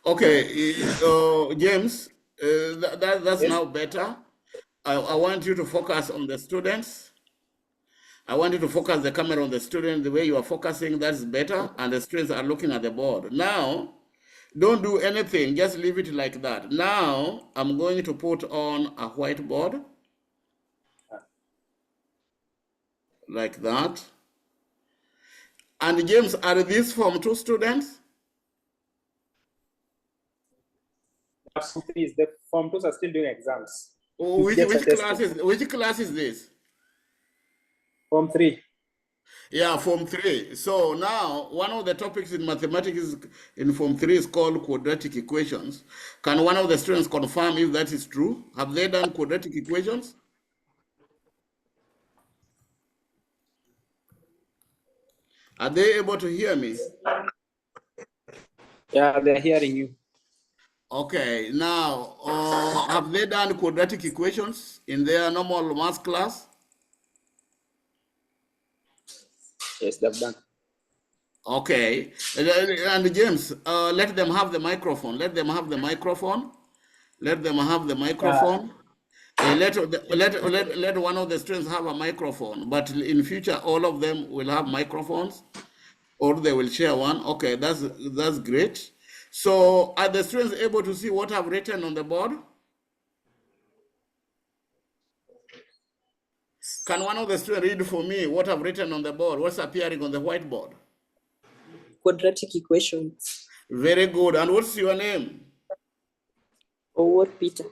Okay, James, that's now better. I want you to focus on the students. I want you to focus the camera on the student. The way you are focusing, that's better. And the students are looking at the board. Now, don't do anything. Just leave it like that. Now, I'm going to put on a whiteboard. Like that. And James, are these Form 2 students? The Form 2s are still doing exams. Which class is this? Form 3. Yeah, Form 3. So now, one of the topics in mathematics in Form 3 is called quadratic equations. Can one of the students confirm if that is true? Have they done quadratic equations? Are they able to hear me? Yeah, they're hearing you. Okay, now, have they done quadratic equations in their normal math class? Yes, they've done. Okay, and James, let them have the microphone. Let them have the microphone. Let them have the microphone. Let one of the students have a microphone, but in future, all of them will have microphones, or they will share one. Okay, that's great. So are the students able to see what I've written on the board? Can one of the students read for me what I've written on the board? What's appearing on the whiteboard? Quadratic equations. Very good. And what's your name? Or Peter.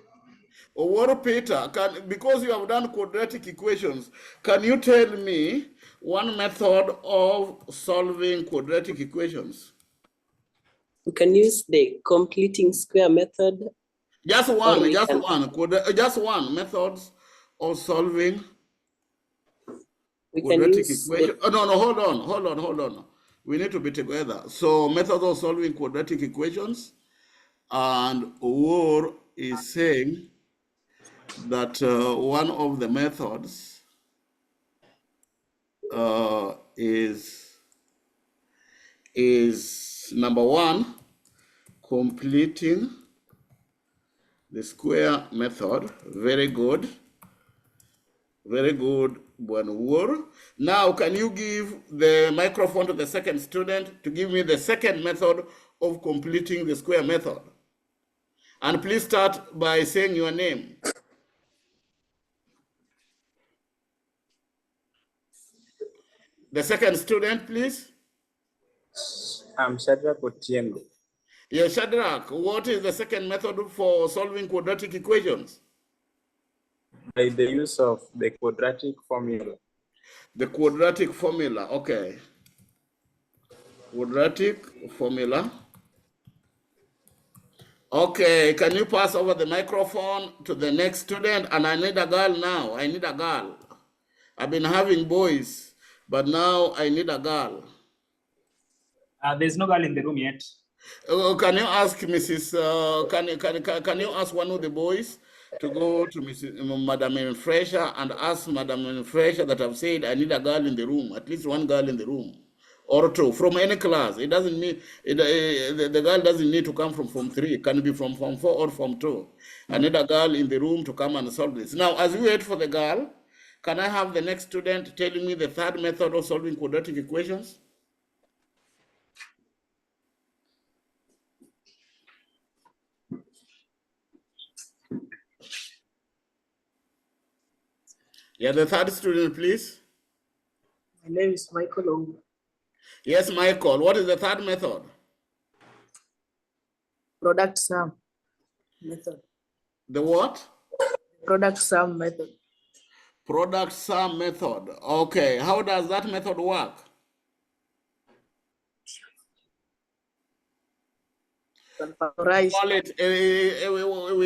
Or Peter, because you have done quadratic equations, can you tell me one method of solving quadratic equations? You can use the completing square method. Just one method of solving quadratic equations. Oh, no, hold on. We need to be together. So method of solving quadratic equations, and Owor is saying that one of the methods is number one, completing the square method. Very good. Very good, Buanwur. Now, can you give the microphone to the second student to give me the second method of completing the square method? And please start by saying your name. The second student, please. I'm Shadrach Otieno. Yeah, Shadrach, what is the second method for solving quadratic equations? By the use of the quadratic formula. The quadratic formula, okay. Quadratic formula. Okay, can you pass over the microphone to the next student? And I need a girl now. I need a girl. I've been having boys, but now I need a girl. There's no girl in the room yet. Can you ask Mrs. Can you ask one of the boys to go to Madam Fresher and ask Madam Fresher that I've said I need a girl in the room, at least one girl in the room, or two from any class. It doesn't mean the girl doesn't need to come from Form 3. It can be from Form 4 or Form 2. I need a girl in the room to come and solve this. Now, as we wait for the girl, can I have the next student telling me the third method of solving quadratic equations? Yeah, the third student, please. My name is Michael Ongu. Yes, Michael. What is the third method? Product sum method. The what? Product sum method. Product sum method. Okay. How does that method work? We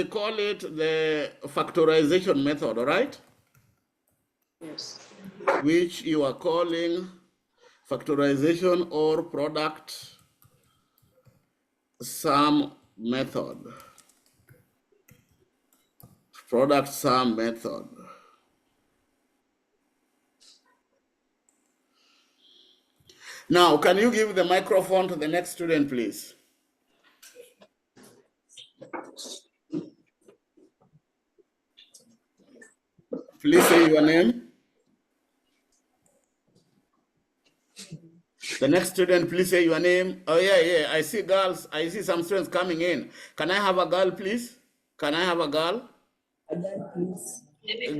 call it the factorization method, all right? Yes. Which you are calling factorization or product sum method. Product sum method. Now, can you give the microphone to the next student, please? Please say your name. The next student, please say your name. Oh, yeah. I see girls. I see some students coming in. Can I have a girl, please? Can I have a girl? A girl, please.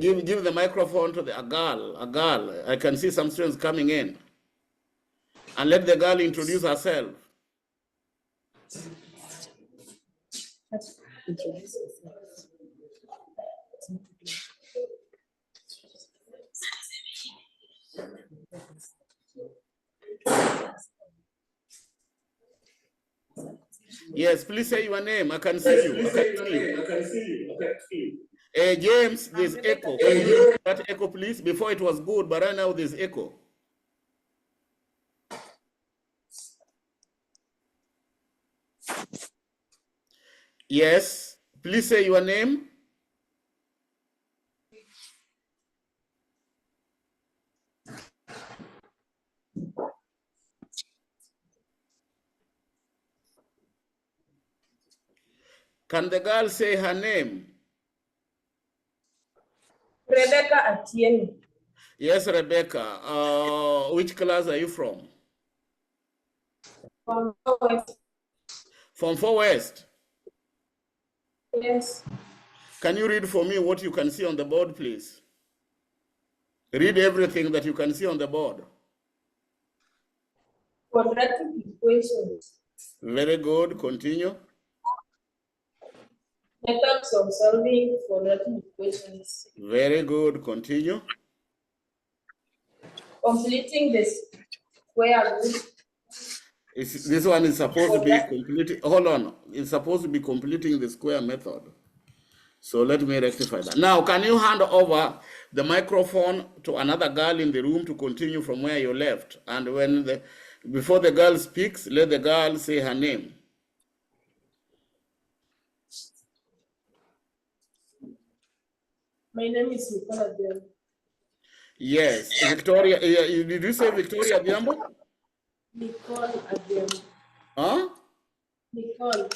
Give the microphone to a girl. I can see some students coming in. And let the girl introduce herself. Introduce yourself. Yes, please say your name. I can see you. James, there's echo. Can you hear that echo, please? Before it was good, but right now there's echo. Yes, please say your name. Can the girl say her name? Rebecca Atieni. Yes, Rebecca. Which class are you from? From West. From 4 West. Yes. Can you read for me what you can see on the board, please? Read everything that you can see on the board. Quadratic equations. Very good. Continue. Methods of solving quadratic equations. Very good. Continue. Completing the square root. This one is supposed to be completing. Hold on. It's supposed to be completing the square method. So let me rectify that. Now, can you hand over the microphone to another girl in the room to continue from where you left? And before the girl speaks, let the girl say her name. My name is Ukwala Girls. Yes, Victoria. Did you say Victoria Diambo? Nicole again. Huh? Nicole.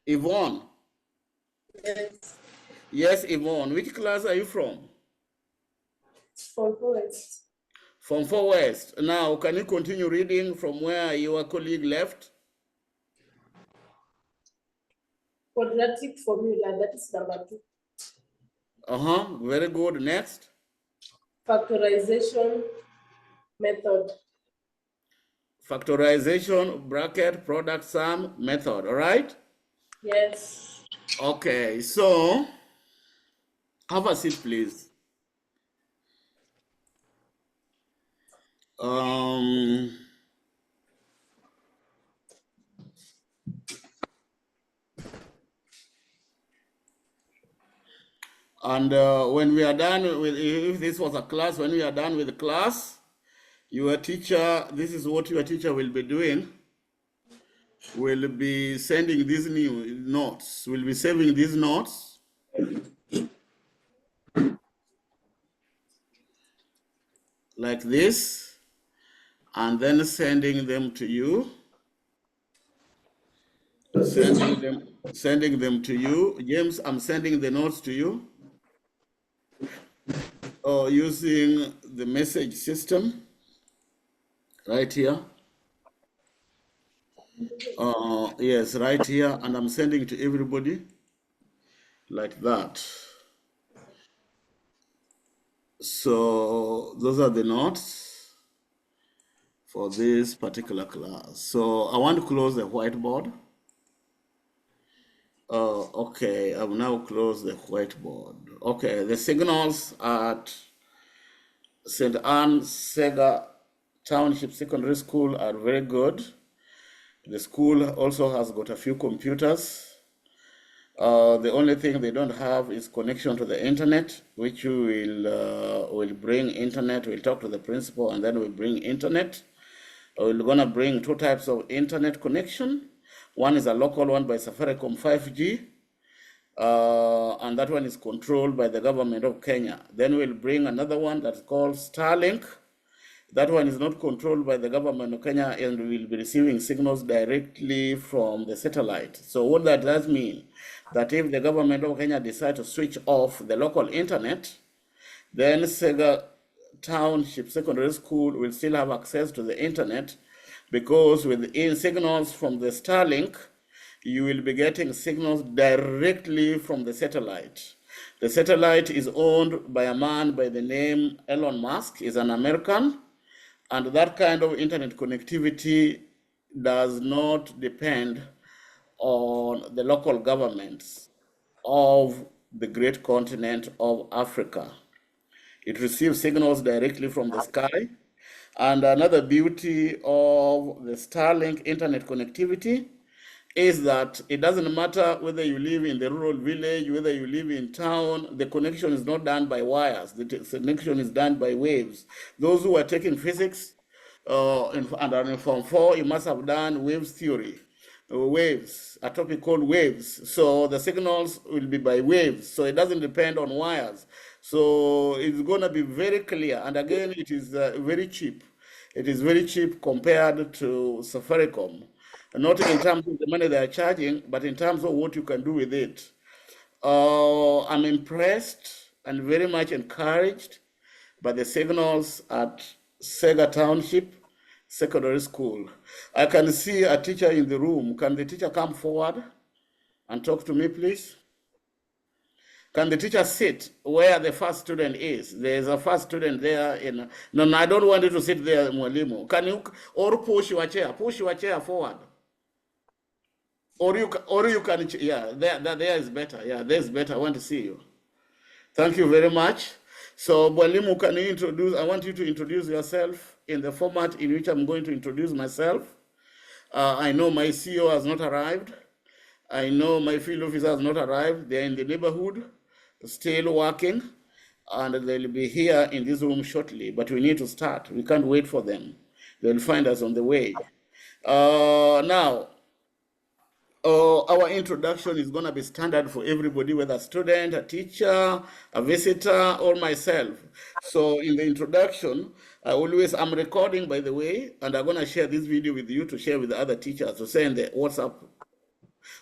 Yvonne. Yes. Yes, Yvonne. Which class are you from? From West. From 4 West. Now, can you continue reading from where your colleague left? Quadratic formula, that is number 2. Very good. Next. Factorization method. Factorization, bracket, product sum method. All right? Yes. Okay, so have a seat, please. And when we are done with, if this was a class, when we are done with the class, your teacher, this is what your teacher will be doing. Will be sending these new notes. We'll be saving these notes. Like this, and then sending them to you. Sending them to you. James, I'm sending the notes to you. Using the message system right here. Yes, right here, and I'm sending to everybody like that. So those are the notes for this particular class. So I want to close the whiteboard. Okay, I will now close the whiteboard. Okay, the signals at St. Anne's Sega Township Secondary School are very good. The school also has got a few computers. The only thing they don't have is connection to the internet, which we will bring internet. We'll talk to the principal, and then we'll bring internet. We're gonna bring 2 types of internet connection. One is a local one by Safaricom 5G, and that one is controlled by the government of Kenya. Then we'll bring another one that's called Starlink. That one is not controlled by the government of Kenya and will be receiving signals directly from the satellite. So what that does mean, that if the government of Kenya decide to switch off the local internet, then Sega Township Secondary School will still have access to the internet, because within signals from the Starlink, you will be getting signals directly from the satellite. The satellite is owned by a man by the name Elon Musk. He's an American, and that kind of internet connectivity does not depend on the local governments of the great continent of Africa. It receives signals directly from the sky. And another beauty of the Starlink internet connectivity is that it doesn't matter whether you live in the rural village, whether you live in town, the connection is not done by wires, the connection is done by waves. Those who are taking physics and are in Form 4, you must have done waves theory. Waves, a topic called waves. So the signals will be by waves, so it doesn't depend on wires. So it's going to be very clear. And again, it is very cheap. It is very cheap compared to Safaricom. Not in terms of the money they are charging, but in terms of what you can do with it. I'm impressed and very much encouraged by the signals at Sega Township Secondary School. I can see a teacher in the room. Can the teacher come forward and talk to me, please? Can the teacher sit where the first student is? There's a first student there in, no, I don't want you to sit there, Mwalimu. Can you, or push your chair forward. Or you can, yeah, there is better. Yeah, there's better. I want to see you. Thank you very much. So, Mwalimu, can you introduce, I want you to introduce yourself in the format in which I'm going to introduce myself. I know my CEO has not arrived. I know my field officer has not arrived. They're in the neighborhood, still working, and they'll be here in this room shortly, but we need to start. We can't wait for them. They'll find us on the way. Now, our introduction is going to be standard for everybody, whether a student, a teacher, a visitor, or myself. So in the introduction, I'm recording, by the way, and I'm going to share this video with you to share with the other teachers, to send the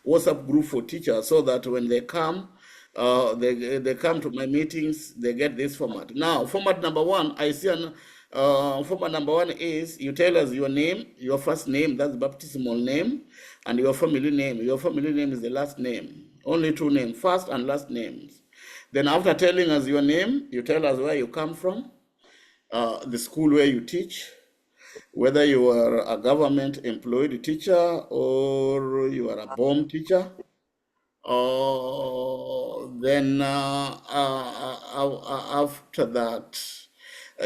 WhatsApp group for teachers, so that when they come, they come to my meetings, they get this format. Now, format number one, I see format number one is you tell us your name, your first name, that's baptismal name, and your family name. Your family name is the last name. Only two names, first and last names. Then after telling us your name, you tell us where you come from, the school where you teach, whether you are a government employed teacher or you are a BOM teacher. Then after that,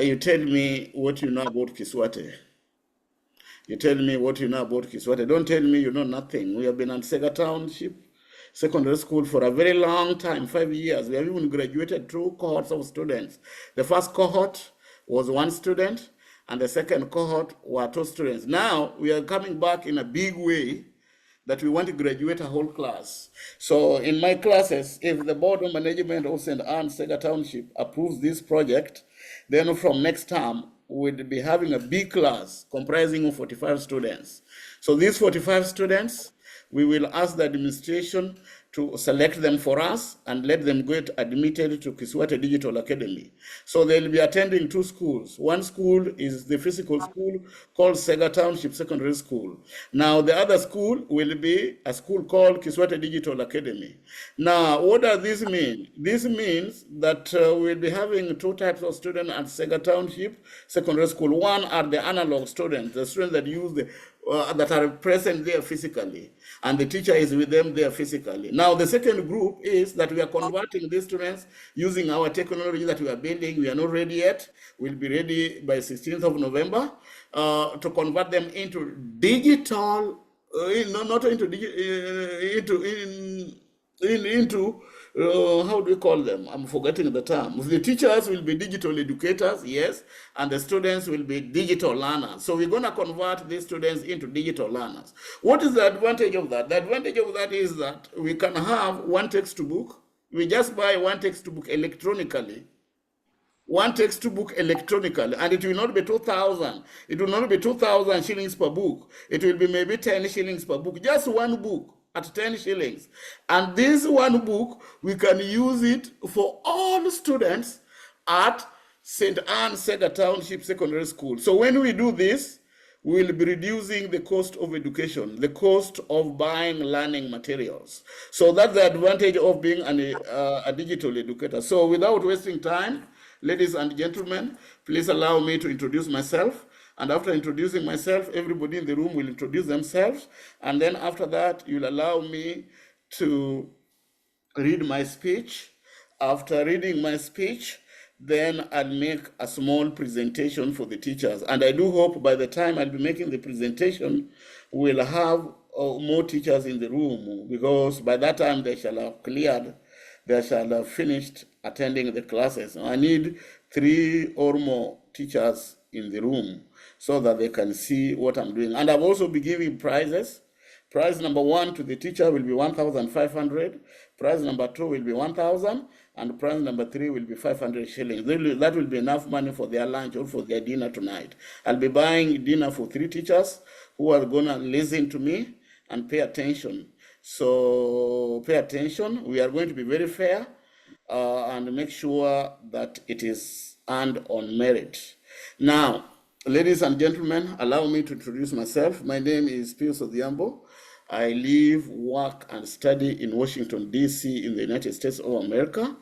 you tell me what you know about KISWATE. You tell me what you know about KISWATE. Don't tell me you know nothing. We have been at Sega Township Secondary School for a very long time, 5 years. We have even graduated 2 cohorts of students. The first cohort was 1 student, and the second cohort were 2 students. Now, we are coming back in a big way that we want to graduate a whole class. So in my classes, if the board of management of St. Anne's Sega Township approves this project, then from next term, we'll be having a big class comprising of 45 students. So these 45 students, we will ask the administration to select them for us and let them get admitted to KISWATE Digital Academy. So they'll be attending 2 schools. One school is the physical school called Sega Township Secondary School. Now the other school will be a school called KISWATE Digital Academy. Now what does this mean? This means that we'll be having 2 types of students at Sega Township Secondary School. One are the analog students, the students that use the that are present there physically, and the teacher is with them there physically. Now, the second group is that we are converting these students using our technology that we are building. We are not ready yet. We'll be ready by 16th of November to convert them into digital, not into how do we call them? I'm forgetting the term. The teachers will be digital educators, yes, and the students will be digital learners. So we're going to convert these students into digital learners. What is the advantage of that? The advantage of that is that we can have 1 textbook. We just buy 1 textbook electronically. one textbook electronically, and it will not be 2,000. It will not be 2,000 shillings per book. It will be maybe 10 shillings per book, just one book at 10 shillings. And this one book, we can use it for all students at St. Anne Sega Township Secondary School. So when we do this, we will be reducing the cost of education, the cost of buying learning materials. So that's the advantage of being a digital educator. So without wasting time, ladies and gentlemen, please allow me to introduce myself. And after introducing myself, everybody in the room will introduce themselves. And then after that, you'll allow me to read my speech. After reading my speech, then I'll make a small presentation for the teachers. And I do hope by the time I'll be making the presentation, we'll have more teachers in the room, because by that time they shall have cleared, they shall have finished attending the classes. I need 3 or more teachers in the room so that they can see what I'm doing. And I've also been giving prizes. Prize number 1 to the teacher will be 1,500. Prize number 2 will be 1,000. And prize number 3 will be 500 shillings. That will be enough money for their lunch or for their dinner tonight. I'll be buying dinner for 3 teachers who are going to listen to me and pay attention. So pay attention. We are going to be very fair and make sure that it is earned on merit. Now, ladies and gentlemen, allow me to introduce myself. My name is Pius Odhiambo. I live, work, and study in Washington, D.C. in the United States of America.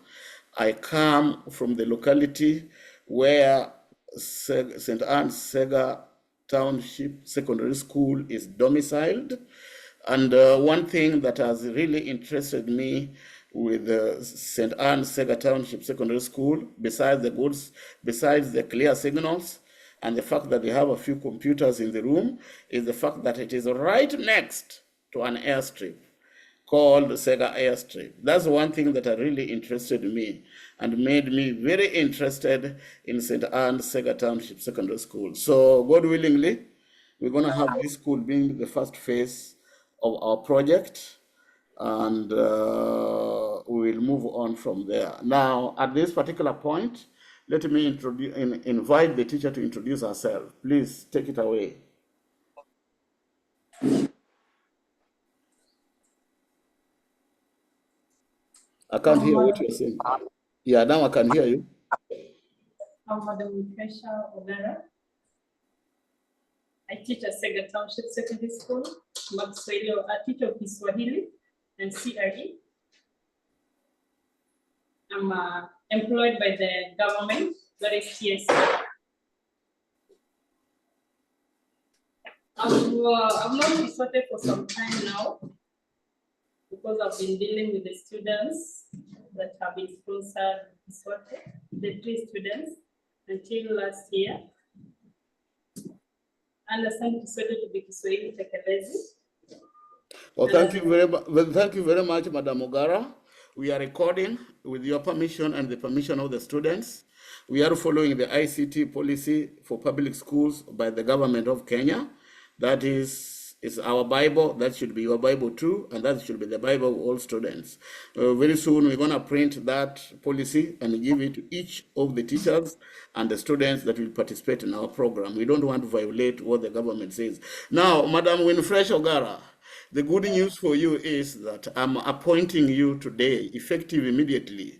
I come from the locality where St. Anne Sega Township Secondary School is domiciled. And one thing that has really interested me with St. Anne Sega Township Secondary School, besides the clear signals, and the fact that they have a few computers in the room, is the fact that it is right next to an airstrip called Sega Airstrip. That's one thing that really interested me and made me very interested in St. Anne Sega Township Secondary School. So God willingly, we're going to have this school being the first phase of our project, and we will move on from there. Now, at this particular point, let me invite the teacher to introduce herself. Please take it away. I can't hear what you're saying. Yeah, now I can hear you. I'm Madam Lifunga Girls. I teach at Sega Township Secondary School. I'm a teacher of Kiswahili and CRE. I'm employed by the government, that is TSA. I've known KISWATE for some time now, because I've been dealing with the students that have been sponsored KISWATE, the 3 students, until last year. And assigned KISWATE to be Kiswahili Tekelezi. Well, thank you very much, Madam Ogara. We are recording with your permission and the permission of the students. We are following the ICT policy for public schools by the government of Kenya. That is our Bible. That should be your Bible too, and that should be the Bible of all students. Very soon we're going to print that policy and give it to each of the teachers and the students that will participate in our program. We don't want to violate what the government says. Now, Madam Winfresh Ogara, the good news for you is that I'm appointing you today, effective immediately,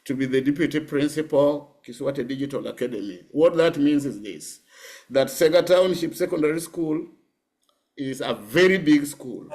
to be the Deputy Principal, KISWATE Digital Academy. What that means is this, that Segatownship Secondary School is a very big school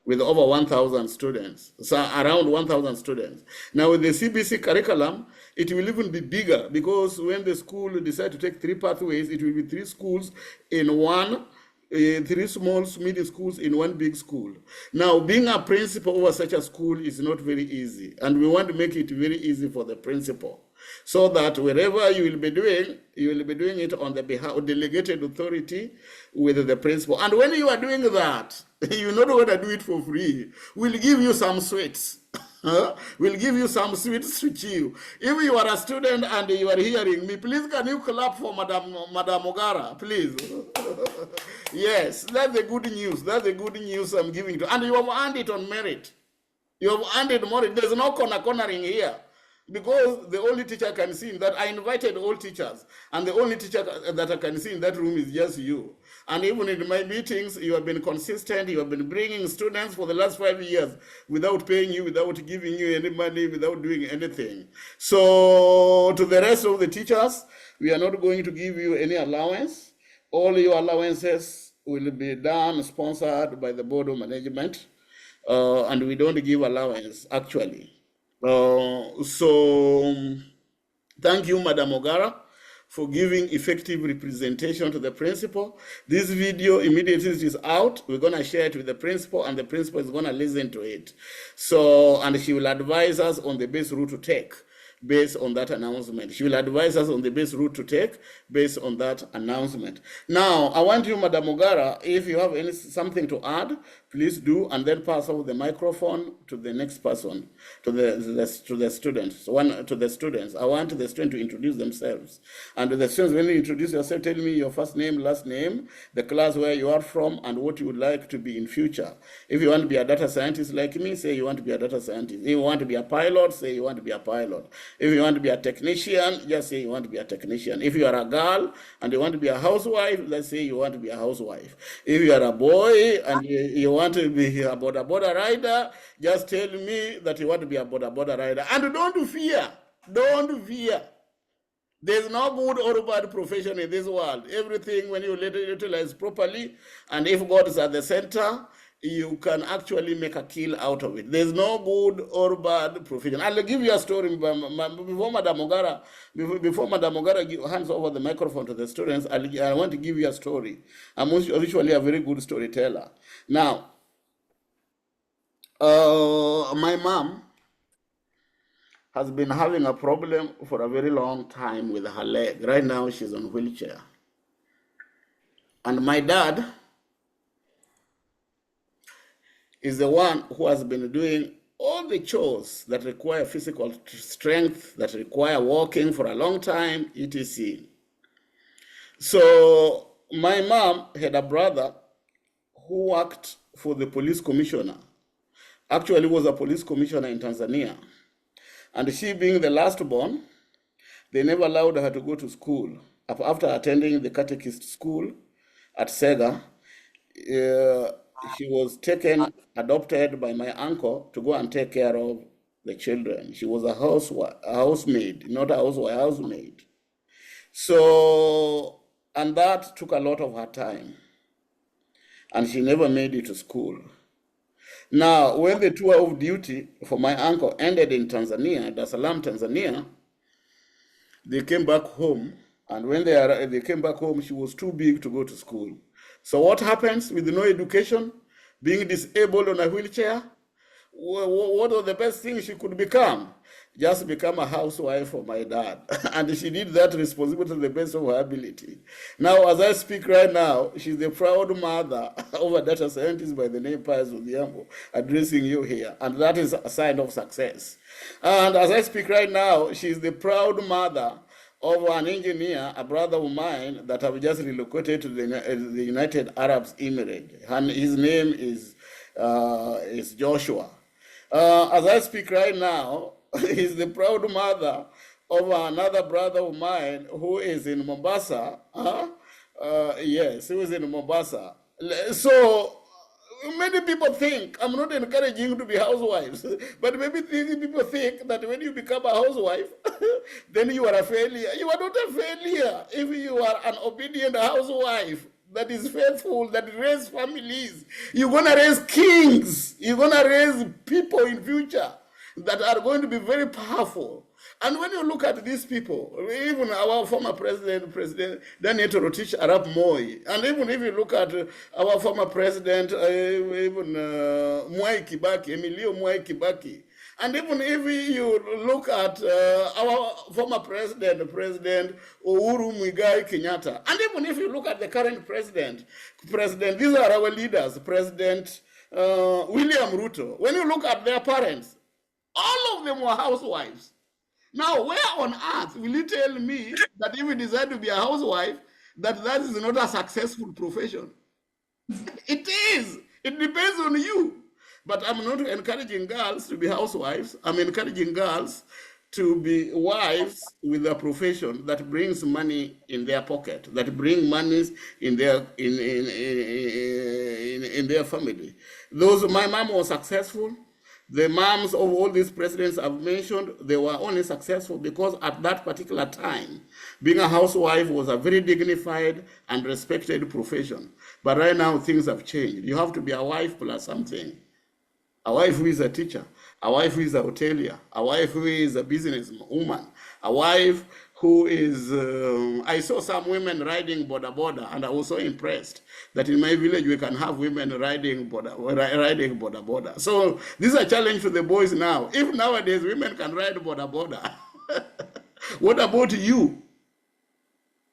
with over 1,000 students, so around 1,000 students. Now with the CBC curriculum, it will even be bigger, because when the school decides to take 3 pathways, it will be 3 schools in one, 3 small middle schools in one big school. Now, being a principal over such a school is not very easy, and we want to make it very easy for the principal, so that wherever you will be doing it on the behalf of delegated authority with the principal. And when you are doing that, you're not going to do it for free. We'll give you some sweets. We'll give you some sweets to chew. If you are a student and you are hearing me, please can you clap for Madam Ogara, please? Yes, that's the good news. That's the good news I'm giving to you. And you have earned it on merit. You have earned it on merit. There's no cornering here. because the only teacher I can see in that, I invited all teachers, and the only teacher that I can see in that room is just you. And even in my meetings, you have been consistent. You have been bringing students for the last 5 years without paying you, without giving you any money, without doing anything. So to the rest of the teachers, we are not going to give you any allowance. All your allowances will be done, sponsored by the Board of Management, and we don't give allowance, actually. So thank you, Madam Ogara, for giving effective representation to the principal. This video, immediately it is out, we're going to share it with the principal, and the principal is going to listen to it. So, and she will advise us on the best route to take based on that announcement. She will advise us on the best route to take based on that announcement. Now, I want you, Madam Ogara, if you have something to add, please do, and then pass over the microphone to the next person, to the students. To the students. I want the students to introduce themselves. And the students, when you introduce yourself, tell me your first name, last name, the class where you are from, and what you would like to be in future. If you want to be a data scientist like me, say you want to be a data scientist. If you want to be a pilot, say you want to be a pilot. If you want to be a technician, just say you want to be a technician. If you are a girl and you want to be a housewife, let's say you want to be a housewife. If you are a boy and you want to be a border rider, just tell me that you want to be a border rider. And don't fear. There's no good or bad profession in this world. Everything, when you utilize properly, and if God is at the center, you can actually make a kill out of it. There's no good or bad profession. I'll give you a story before Madam Ogara hands over the microphone to the students. I want to give you a story. I'm usually a very good storyteller. Now, my mom has been having a problem for a very long time with her leg. Right now, she's on a wheelchair. And my dad is the one who has been doing all the chores that require physical strength, that require walking for a long time, etc. So my mom had a brother who worked for the police commissioner. Actually was a police commissioner in Tanzania. And she being the last born, they never allowed her to go to school. After attending the catechist school at Sega, she was adopted by my uncle to go and take care of the children. She was a housemaid, not a housewife, a housemaid. So, and that took a lot of her time. And she never made it to school. Now, when the tour of duty for my uncle ended in Tanzania, Dar es Salaam, Tanzania, they came back home. And when they came back home, she was too big to go to school. So what happens with no education, being disabled on a wheelchair? What was the best thing she could become? Just become a housewife for my dad. And she did that responsibility to the best of her ability. Now, as I speak right now, she's the proud mother of a data scientist by the name Pius Odhiambo, addressing you here. And that is a sign of success. And as I speak right now, she's the proud mother of an engineer, a brother of mine, that have just relocated to the United Arab Emirates. And his name is Joshua. As I speak right now, he's the proud mother of another brother of mine who is in Mombasa. Yes, he was in Mombasa. So many people think, I'm not encouraging you to be housewives, but maybe people think that when you become a housewife, then you are a failure. You are not a failure if you are an obedient housewife that is faithful, that raises families. You're going to raise kings. You're going to raise people in future that are going to be very powerful. And when you look at these people, even our former President Daniel Torotich Arap Moi, and even if you look at our former President, Mwai Kibaki, Emilio Mwai Kibaki, and even if you look at our former President Uhuru Muigai Kenyatta, and even if you look at the current president, these are our leaders, President William Ruto. When you look at their parents, all of them were housewives. Now, where on earth will you tell me that if you decide to be a housewife, that is not a successful profession? It is. It depends on you. But I'm not encouraging girls to be housewives. I'm encouraging girls to be wives with a profession that brings money in their pocket, that bring monies in their in their family. My mom was successful. The moms of all these presidents I've mentioned, they were only successful because at that particular time, being a housewife was a very dignified and respected profession. But right now, things have changed. You have to be a wife plus something. A wife who is a teacher, a wife who is a hotelier, a wife who is a businesswoman, a wife who is, I saw some women riding boda boda, and I was so impressed that in my village we can have women riding boda boda. So this is a challenge to the boys now. If nowadays women can ride boda boda, what about you?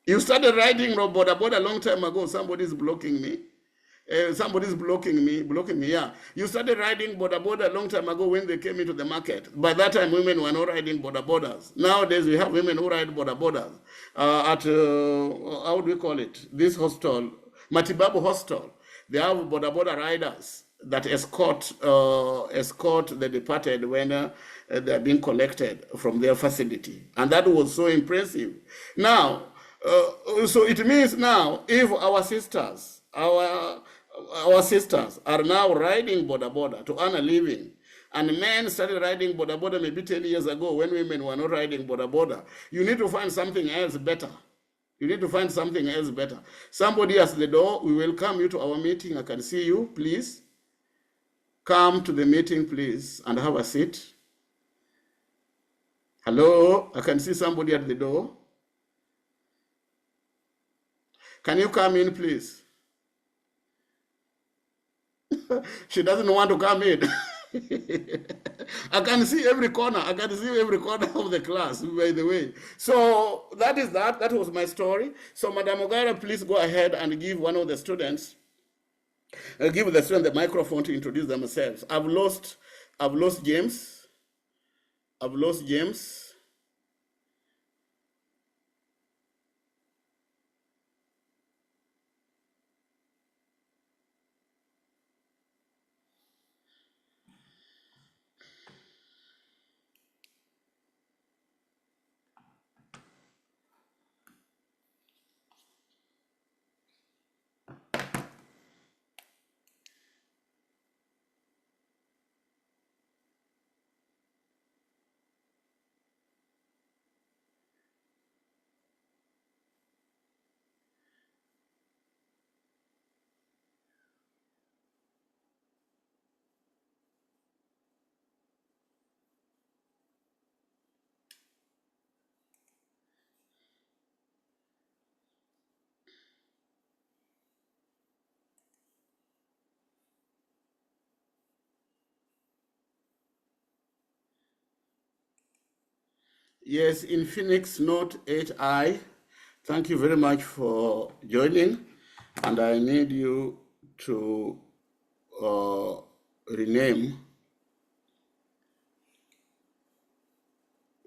You started riding boda boda a long time ago. Somebody's blocking me. Somebody's blocking me, yeah. You started riding boda boda a long time ago when they came into the market. By that time, women were not riding boda bodas. Nowadays, we have women who ride boda bodas how do we call it? This hostel, Matibabu Hostel. They have boda boda riders that escort the departed when they are being collected from their facility. And that was so impressive. Now, so it means now, if our sisters, our sisters are now riding boda boda to earn a living, and men started riding boda boda maybe 10 years ago when women were not riding boda boda, you need to find something else better. You need to find something else better. Somebody at the door, we welcome you to our meeting. I can see you, please. Come to the meeting, please, and have a seat. Hello, I can see somebody at the door. Can you come in, please? She doesn't want to come in. I can see every corner. I can see every corner of the class, by the way. So that is that. That was my story. So Madam Ogara, please go ahead and give one of the students, give the student the microphone to introduce themselves. I've lost James. I've lost James. Yes, in Phoenix Note 8I. Thank you very much for joining. And I need you to rename,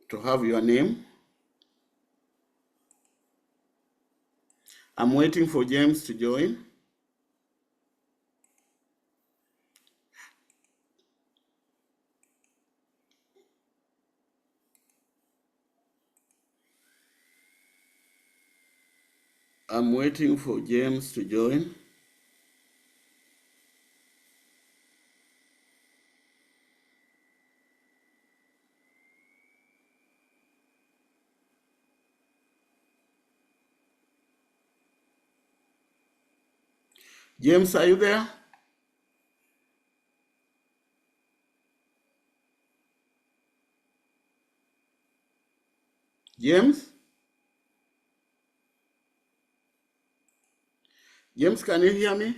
to have your name. I'm waiting for James to join. I'm waiting for James to join. James, are you there? James? James, can you hear me?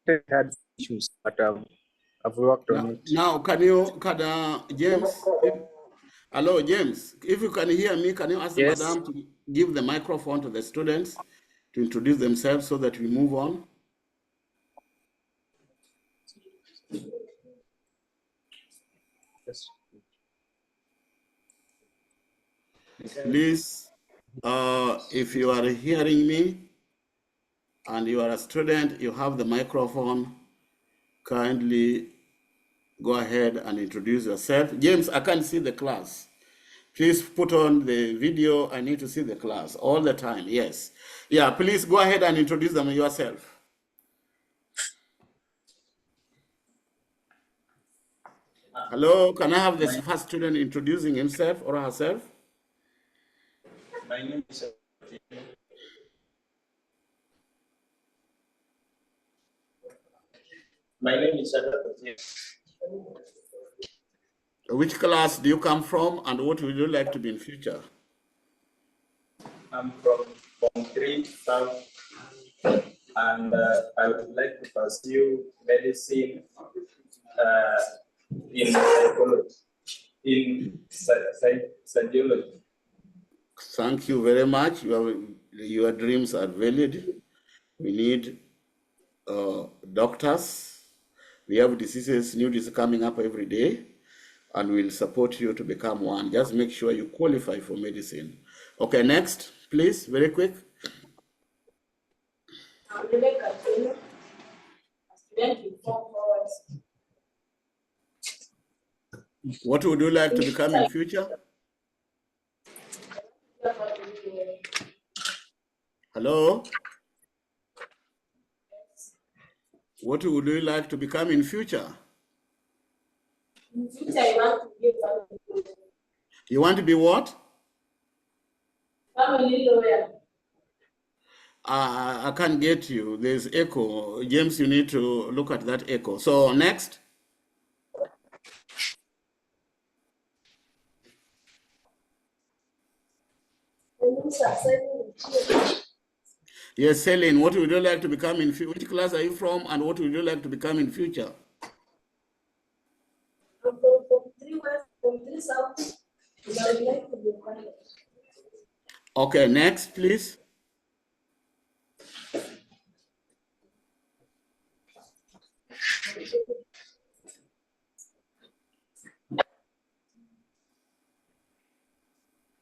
had issues, but I've worked on it. Now, James? Hello, James. If you can hear me, can you ask Yes. Madam to give the microphone to the students to introduce themselves so that we move on? Yes. Please, if you are hearing me and you are a student, you have the microphone, kindly go ahead and introduce yourself. James, I can't see the class. Please put on the video. I need to see the class all the time. Yes. Yeah, please go ahead and introduce them yourself. Hello, can I have the first student introducing himself or herself? My name is Segatownship. Which class do you come from and what would you like to be in future? I'm from Form 3 South, and I would like to pursue medicine in psychology, in psychology. Thank you very much. Your dreams are valid. We need doctors. We have diseases, new diseases coming up every day, and we'll support you to become one. Just make sure you qualify for medicine. Okay, next, please, very quick. I'm Rebecca Taylor, a student in Form 4. What would you like to become in future? Hello? What would you like to become in future? In future, I want to be a family lawyer. You want to be what? Family lawyer. I can't get you. There's echo. James, you need to look at that echo. So next. Yes, Celine, what would you like to become in future? Which class are you from and what would you like to become in future? I'm from Form 3 West, Form 3 South, and I would like to be a pilot. Okay, next, please.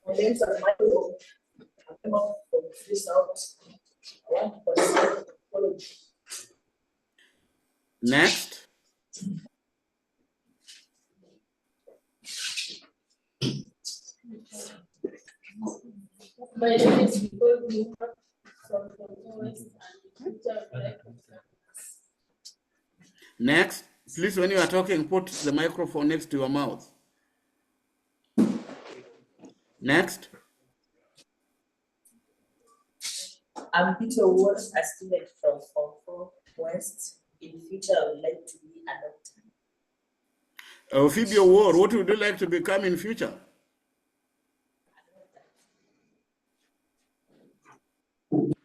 My name is Michael. I'm from 3 South. I want to pursue college. Next. My name is Lifunga from West, and in future, I would like to be a nurse. Next. Please, when you are talking, put the microphone next to your mouth. Next. I'm Peter Ward, a student from Form 4 West. In future, I would like to be a doctor. Phoebe Ward, what would you like to become in future?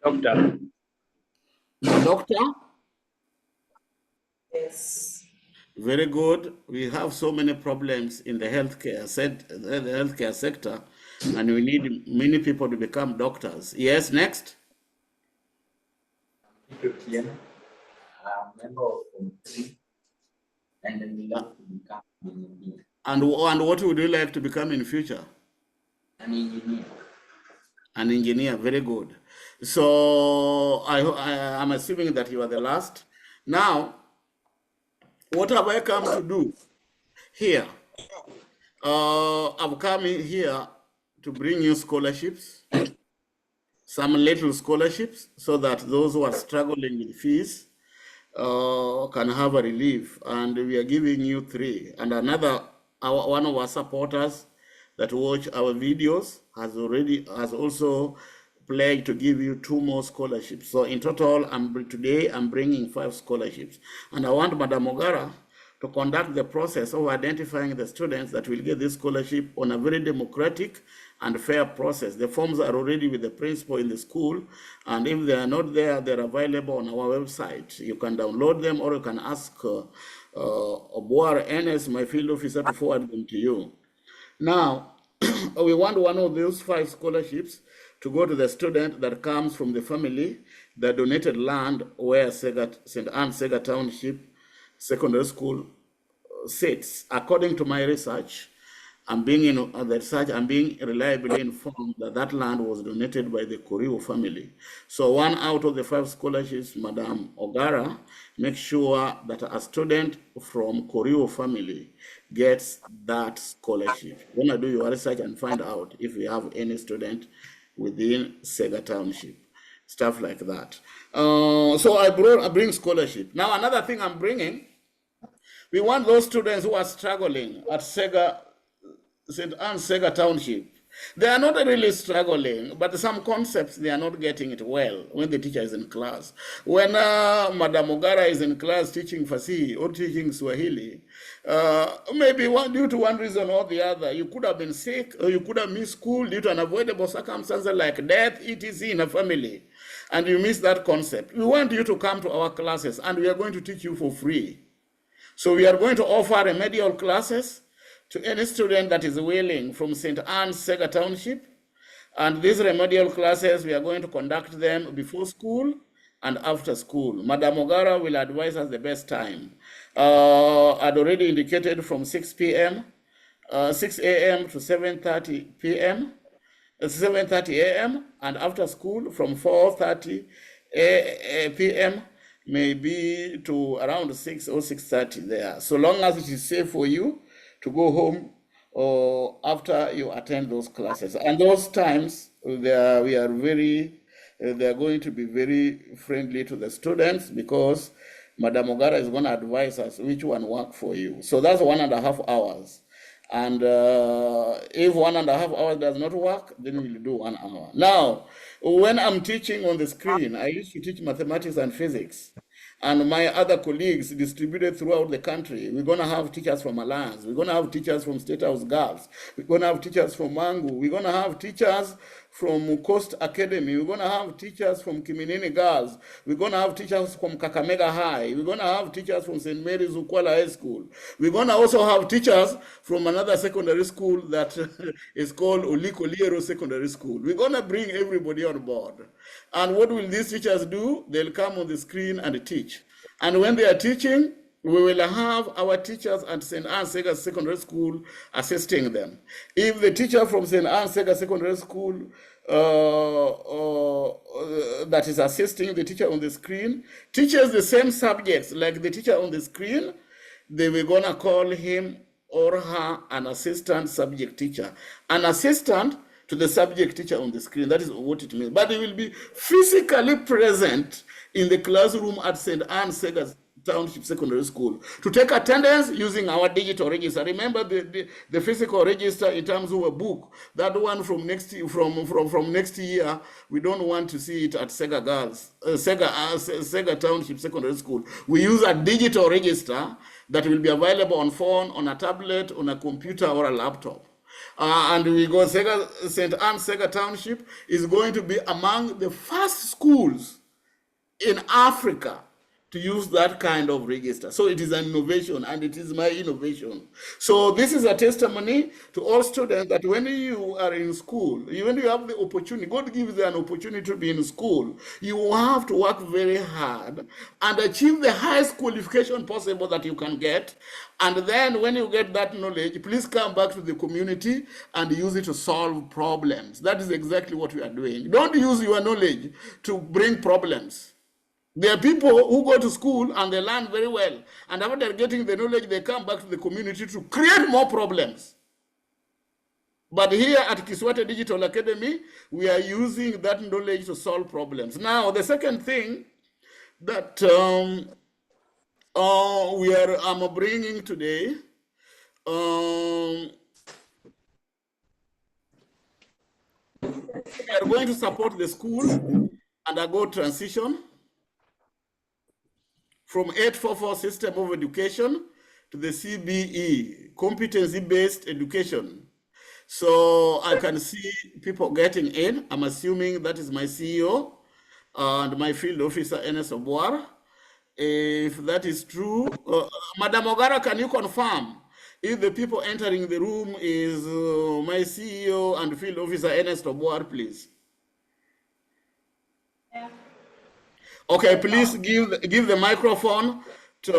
Doctor. Doctor? Yes. Very good. We have so many problems in the healthcare sector, and we need many people to become doctors. Yes, next. I'm a member of Form 3, and then we love to become an engineer. And what would you like to become in future? An engineer. An engineer, very good. So I'm assuming that you are the last. Now, what have I come to do here? I've come in here to bring you scholarships, some little scholarships, so that those who are struggling with fees can have a relief. And we are giving you 3. And one of our supporters that watch our videos has also pledged to give you 2 more scholarships. So in total, today I'm bringing 5 scholarships. And I want Madam Ogara to conduct the process of identifying the students that will get this scholarship on a very democratic and fair process. The forms are already with the principal in the school, and if they are not there, they're available on our website. You can download them, or you can ask Obuar Enes, my field officer, to forward them to you. Now, we want one of those 5 scholarships to go to the student that comes from the family that donated land where St. Anne Sega Township Secondary School sits. According to my research, I'm being reliably informed that that land was donated by the Korio family. So 1 out of the 5 scholarships, Madam Ogara, make sure that a student from Korio family gets that scholarship. You're gonna do your research and find out if we have any student within Sega Township, stuff like that. So I bring scholarship. Now another thing I'm bringing, we want those students who are struggling at St. Anne Sega Township. They are not really struggling, but some concepts, they are not getting it well when the teacher is in class. When Madam Ogara is in class teaching Fasihi or teaching Swahili, maybe due to one reason or the other, you could have been sick or you could have missed school due to unavoidable circumstances like death, etc. in a family, and you miss that concept. We want you to come to our classes, and we are going to teach you for free. So we are going to offer remedial classes to any student that is willing from St. Anne Sega Township. And these remedial classes, we are going to conduct them before school and after school. Madam Ogara will advise us the best time. I'd already indicated from 6 p.m., 6 a.m. to 7:30 p.m., 7:30 a.m., and after school from 4:30 p.m., maybe to around 6 or 6:30 there. So long as it is safe for you to go home or after you attend those classes. And those times, they are going to be very friendly to the students, because Madam Ogara is going to advise us which one work for you. So that's 1.5 hours. And if 1.5 hours does not work, then we'll do 1 hour. Now, when I'm teaching on the screen, I used to teach mathematics and physics. And my other colleagues distributed throughout the country. We're going to have teachers from Alliance. We're going to have teachers from State House Girls. We're going to have teachers from Mangu. We're going to have teachers from Coast Academy. We're going to have teachers from Kiminini Girls. We're going to have teachers from Kakamega High. We're going to have teachers from St. Mary's Ukwala High School. We're going to also have teachers from another secondary school that is called Olikoliero Secondary School. We're going to bring everybody on board. And what will these teachers do? They'll come on the screen and teach. And when they are teaching, we will have our teachers at St. Anne Sega Secondary School assisting them. If the teacher from St. Anne Sega Secondary School that is assisting the teacher on the screen teaches the same subjects like the teacher on the screen, they were going to call him or her an assistant subject teacher. An assistant to the subject teacher on the screen. That is what it means. But they will be physically present in the classroom at St. Anne Sega Township Secondary School to take attendance using our digital register. Remember the physical register in terms of a book. That one from next year, we don't want to see it at Sega Girls, Sega Township Secondary School. We use a digital register that will be available on phone, on a tablet, on a computer, or a laptop. And we go, St. Anne Sega Township is going to be among the first schools in Africa to use that kind of register. So it is an innovation, and it is my innovation. So this is a testimony to all students that when you are in school, when you have the opportunity, God gives you an opportunity to be in school, you have to work very hard and achieve the highest qualification possible that you can get. And then when you get that knowledge, please come back to the community and use it to solve problems. That is exactly what we are doing. Don't use your knowledge to bring problems. There are people who go to school and they learn very well. And after they're getting the knowledge, they come back to the community to create more problems. But here at KISWATE Digital Academy, we are using that knowledge to solve problems. Now, the second thing that I'm bringing today, we are going to support the school undergo transition from 844 system of education to the CBE, competency-based education. So I can see people getting in. I'm assuming that is my CEO and my field officer, Enes Obwar. If that is true, Madam Ogara, can you confirm if the people entering the room is my CEO and field officer, Enes Obwar, please? Yeah. Okay, please give the microphone to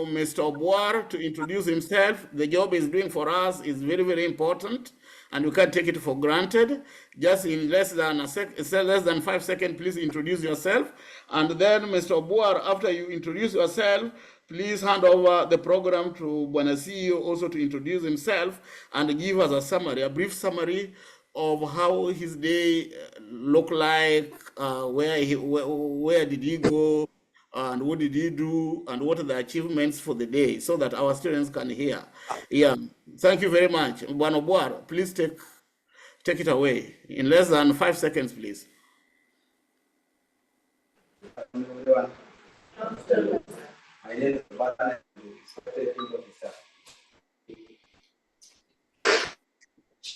Mr. Obwar to introduce himself. The job he's doing for us is very, very important, and we can't take it for granted. Just in less than 5 seconds, please introduce yourself. And then, Mr. Obwar, after you introduce yourself, please hand over the program to Bwana CEO also to introduce himself and give us a summary, a brief summary of how his day looked like, where did he go, and what did he do, and what are the achievements for the day, so that our students can hear. Yeah, thank you very much. Bwana Obwar, please take it away in less than 5 seconds, please. My name is Bwana.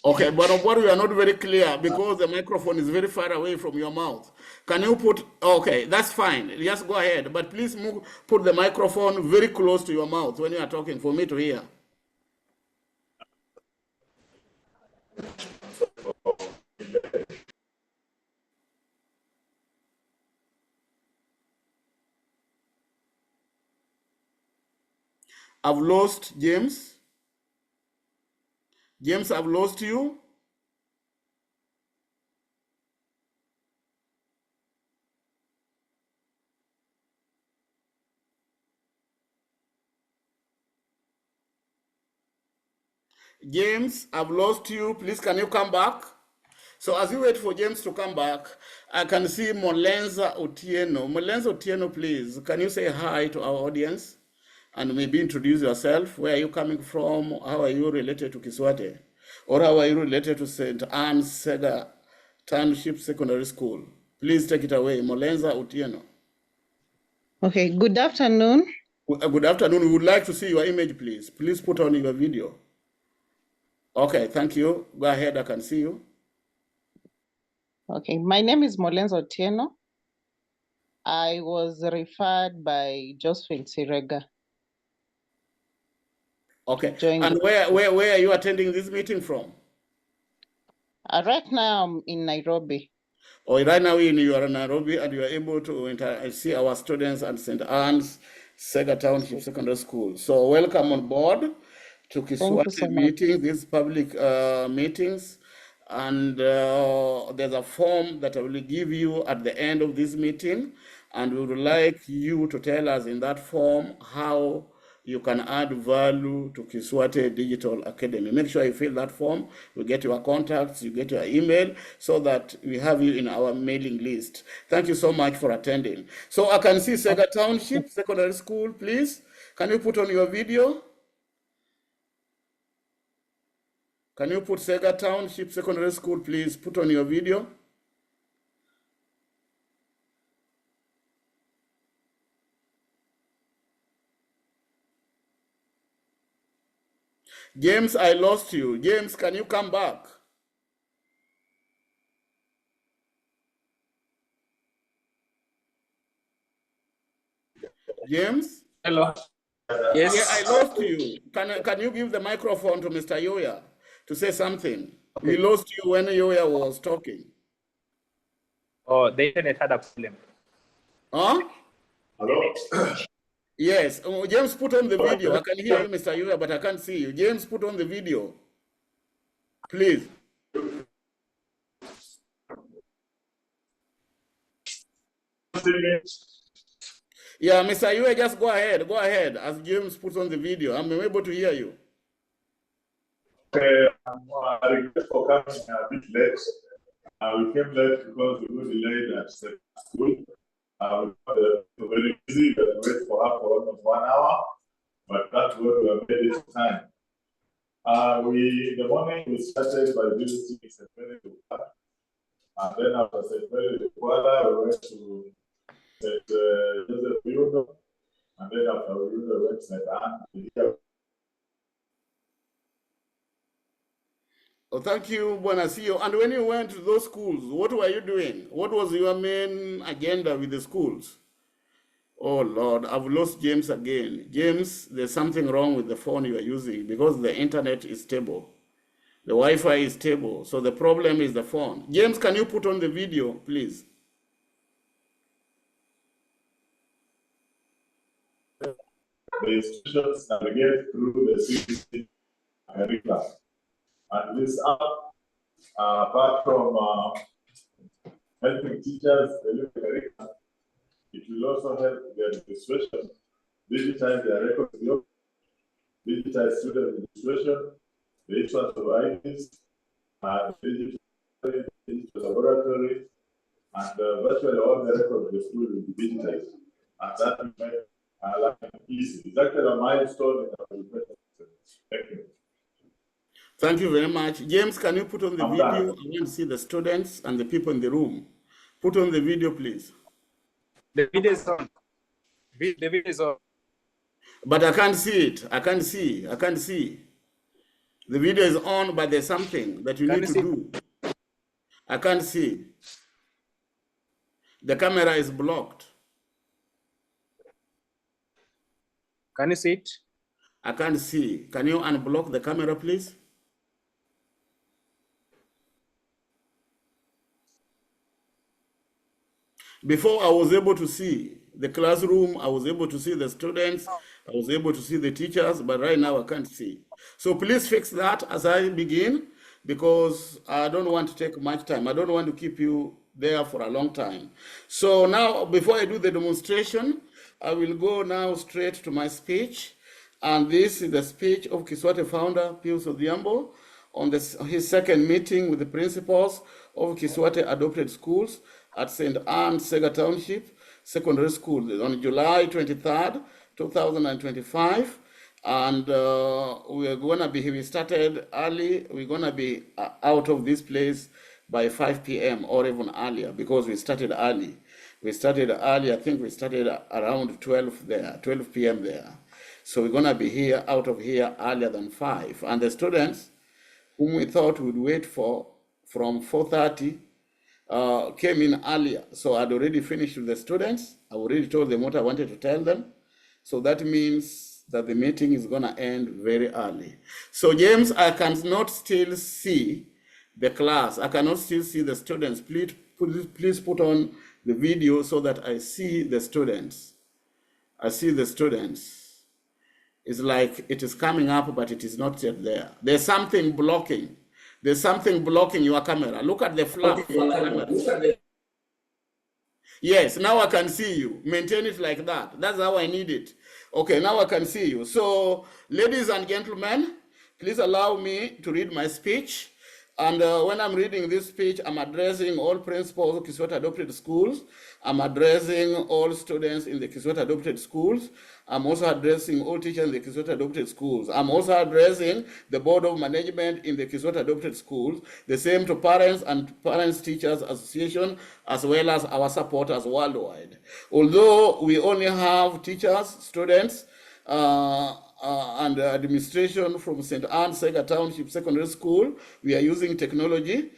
Okay, but Obwar, you are not very clear because the microphone is very far away from your mouth. Can you put, okay, that's fine. Just go ahead, but please put the microphone very close to your mouth when you are talking for me to hear. I've lost James. James, I've lost you. James, I've lost you. Please, can you come back? So as you wait for James to come back, I can see Molenza Otieno. Molenza Otieno, please, can you say hi to our audience? And maybe introduce yourself. Where are you coming from? How are you related to KISWATE? Or how are you related to St. Anne's Sega Township Secondary School? Please take it away, Molenza Otieno. Okay, good afternoon. Good afternoon. We would like to see your image, please. Please put on your video. Okay, thank you. Go ahead, I can see you. Okay, my name is Molenza Otieno. I was referred by Josephine Sirega. Okay, and where are you attending this meeting from? Right now I'm in Nairobi. Oh, right now you are in Nairobi and you are able to see our students at St. Anne's Sega Township Secondary School. So welcome on board to KISWATE meeting, these public meetings. And there's a form that I will give you at the end of this meeting. And we would like you to tell us in that form how you can add value to KISWATE Digital Academy. Make sure you fill that form. We get your contacts, you get your email, so that we have you in our mailing list. Thank you so much for attending. So I can see Sega Township Secondary School, please. Can you put on your video? Can you put Sega Township Secondary School, please? Put on your video. James, I lost you. James, can you come back? James? Hello. Yes. Yeah, I lost you. Can you give the microphone to Mr. Yoya to say something? Okay. We lost you when Yoya was talking. Oh, the internet had a problem. Huh? Hello? Yes. James, put on the video. I can hear you, Mr. Yoya, but I can't see you. James, put on the video. Please. Yeah, Mr. Yoya, just go ahead. Go ahead. As James puts on the video, I'm able to hear you. Okay, I regret for coming a bit late. We came late because we were delayed at the school. We were very busy, but we waited for her for almost 1 hour. But that's what we have made it time. In the morning, we started by visiting St. Mary Ukwala. And then after St. Mary Ukwala, we went to St. Joseph Uno. And then after we do the website, Oh, thank you, Buonasio. And when you went to those schools, what were you doing? What was your main agenda with the schools? Oh, Lord, I've lost James again. James, there's something wrong with the phone you are using because the internet is stable. The Wi-Fi is stable, so the problem is the phone. James, can you put on the video, please? the institutions navigate through the CBC curriculum. And this app, apart from helping teachers deliver curriculum, it will also help the administration digitize their records, digitize student registration, the issuance of IDs, digital laboratory, and virtually all the records of the school will be digitized. And that will make life easy. It's actually a milestone in our education system. Thank you. Thank you very much. James, can you put on the I'm video? done. I want to see the students and the people in the room. Put on the video, please. The video is on. The video is on. But I can't see it. I can't see. I can't see. The video is on, but there's something that you Can need you to see? do. I can't see. The camera is blocked. Can you see it? I can't see. Can you unblock the camera, please? Before I was able to see the classroom, I was able to see the students, I was able to see the teachers, but right now I can't see. So please fix that as I begin, because I don't want to take much time. I don't want to keep you there for a long time. So now, before I do the demonstration, I will go now straight to my speech. And this is the speech of KISWATE founder, Pius Odhiambo, on his second meeting with the principals of KISWATE adopted schools at St. Anne's Sega Township Secondary School on July 23rd, 2025. And we're gonna be, we started early, we're gonna be out of this place by 5 p.m. or even earlier because we started early. We started early, I think we started around 12 p.m. there. So we're gonna be here, out of here earlier than 5. And the students whom we thought would wait for from 4:30 came in earlier. So I'd already finished with the students. I already told them what I wanted to tell them. So that means that the meeting is gonna end very early. So James, I cannot still see the class. I cannot still see the students. Please put on the video so that I see the students. I see the students. It's like it is coming up, but it is not yet there. There's something blocking. There's something blocking your camera. Look at the flap of the camera. Yes, now I can see you. Maintain it like that. That's how I need it. Okay, now I can see you. So, ladies and gentlemen, please allow me to read my speech. And when I'm reading this speech, I'm addressing all principals of KISWATE adopted schools. I'm addressing all students in the KISWATE adopted schools. I'm also addressing all teachers in the KISWATE adopted schools. I'm also addressing the board of management in the KISWATE adopted schools, the same to parents and Parents Teachers Association, as well as our supporters worldwide. Although we only have teachers, students, and administration from St. Anne's Sega Township Secondary School, we are using technology.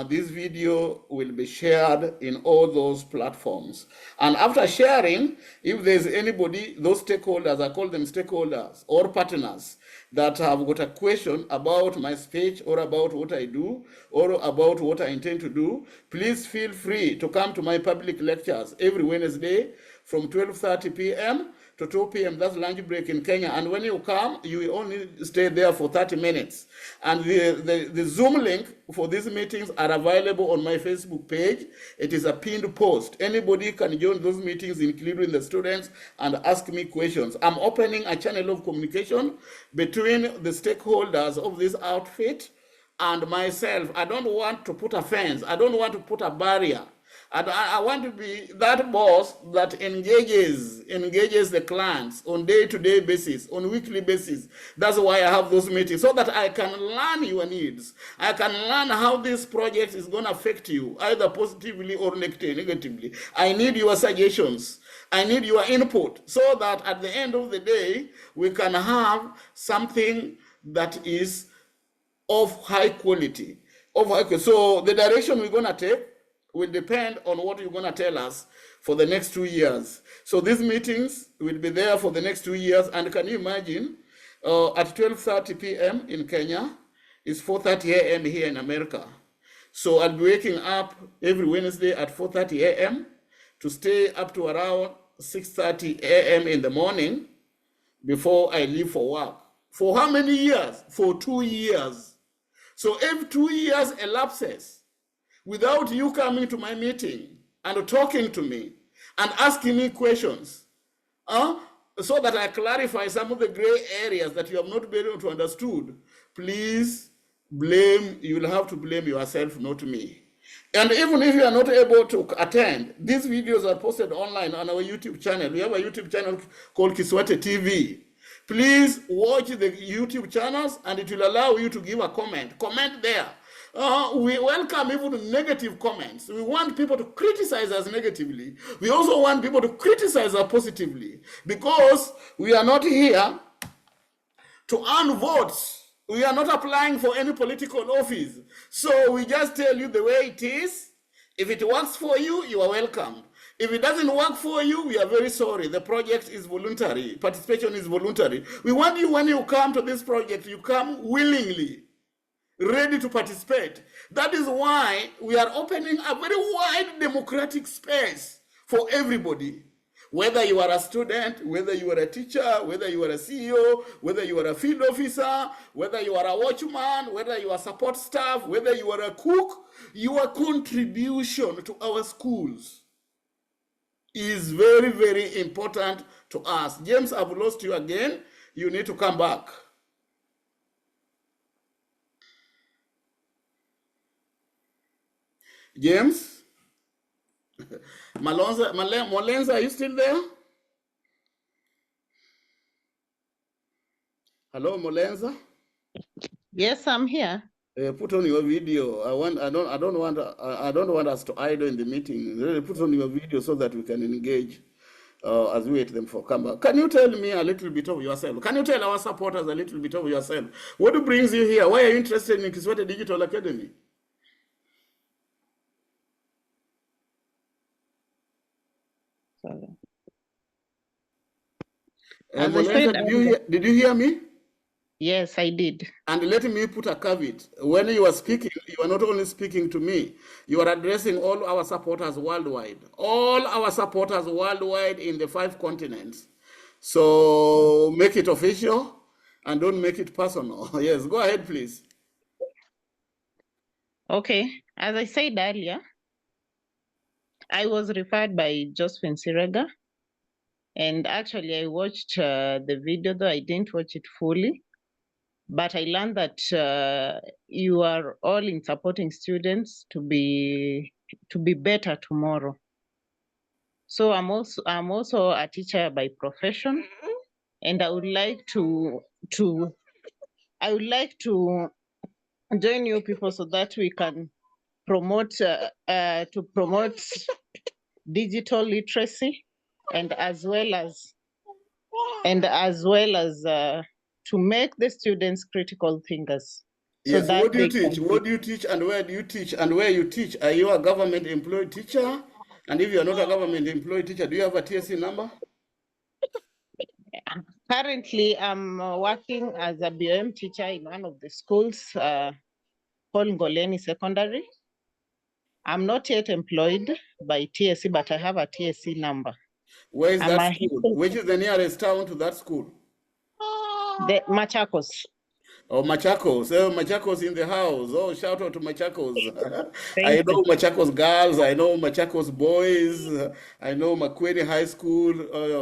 This video will be shared in all those platforms. And after sharing, if there's anybody, those stakeholders, I call them stakeholders or partners, that have got a question about my speech or about what I do or about what I intend to do, please feel free to come to my public lectures every Wednesday from 12:30 p.m. to 2 p.m. That's lunch break in Kenya. And when you come, you will only stay there for 30 minutes. And the Zoom link for these meetings are available on my Facebook page. It is a pinned post. Anybody can join those meetings, including the students, and ask me questions. I'm opening a channel of communication between the stakeholders of this outfit and myself. I don't want to put a fence. I don't want to put a barrier. And I want to be that boss that engages the clients on day-to-day basis, on weekly basis. That's why I have those meetings, so that I can learn your needs. I can learn how this project is going to affect you, either positively or negatively. I need your suggestions. I need your input, so that at the end of the day, we can have something that is of high quality. So the direction we're going to take will depend on what you're going to tell us for the next 2 years. So these meetings will be there for the next 2 years. And can you imagine, at 12:30 p.m. in Kenya, it's 4:30 a.m. here in America. So I'll be waking up every Wednesday at 4:30 a.m. to stay up to around 6:30 a.m. in the morning before I leave for work. For how many years? For 2 years. So if 2 years elapses without you coming to my meeting and talking to me and asking me questions, so that I clarify some of the gray areas that you have not been able to understood, please you'll have to blame yourself, not me. And even if you are not able to attend, these videos are posted online on our YouTube channel. We have a YouTube channel called KISWATE TV. Please watch the YouTube channels, and it will allow you to give a comment. Comment there. We welcome even negative comments. We want people to criticize us negatively. We also want people to criticize us positively, because we are not here to earn votes. We are not applying for any political office. So we just tell you the way it is. If it works for you, you are welcome. If it doesn't work for you, we are very sorry. The project is voluntary. Participation is voluntary. We want you, when you come to this project, you come willingly, ready to participate. That is why we are opening a very wide democratic space for everybody. Whether you are a student, whether you are a teacher, whether you are a CEO, whether you are a field officer, whether you are a watchman, whether you are support staff, whether you are a cook, your contribution to our schools is very, very important to us. James, I've lost you again. You need to come back. James? Molenza, are you still there? Hello, Molenza? Yes, I'm here. Put on your video. I don't want us to idle in the meeting. Really put on your video so that we can engage as we wait them for come back. Can you tell me a little bit of yourself? Can you tell our supporters a little bit of yourself? What brings you here? Why are you interested in KISWATE Digital Academy? Molenza, did you hear me? Yes, I did. And let me put a caveat. When you are speaking, you are not only speaking to me, you are addressing all our supporters worldwide. All our supporters worldwide in the 5 continents. So make it official and don't make it personal. Yes, go ahead, please. Okay, as I said earlier, I was referred by Josephine Sirega. And actually, I watched the video, though I didn't watch it fully. But I learned that you are all in supporting students to be better tomorrow. So I'm also a teacher by profession, and I would like to join you people so that we can promote digital literacy, and as well as to make the students critical thinkers. Yes, so what do you teach? What do you teach, and where do you teach, and where you teach? Are you a government employed teacher? And if you are not a government employed teacher, do you have a TSC number? Currently, I'm working as a BOM teacher in one of the schools called Ngoleni Secondary. I'm not yet employed by TSC, but I have a TSC number. Where is that school? Which is the nearest town to that school? The Machakos. Oh, Machakos. Oh, Machakos in the house. Oh, shout out to Machakos. I know Machakos girls. I know Machakos boys. I know Ukwala High School.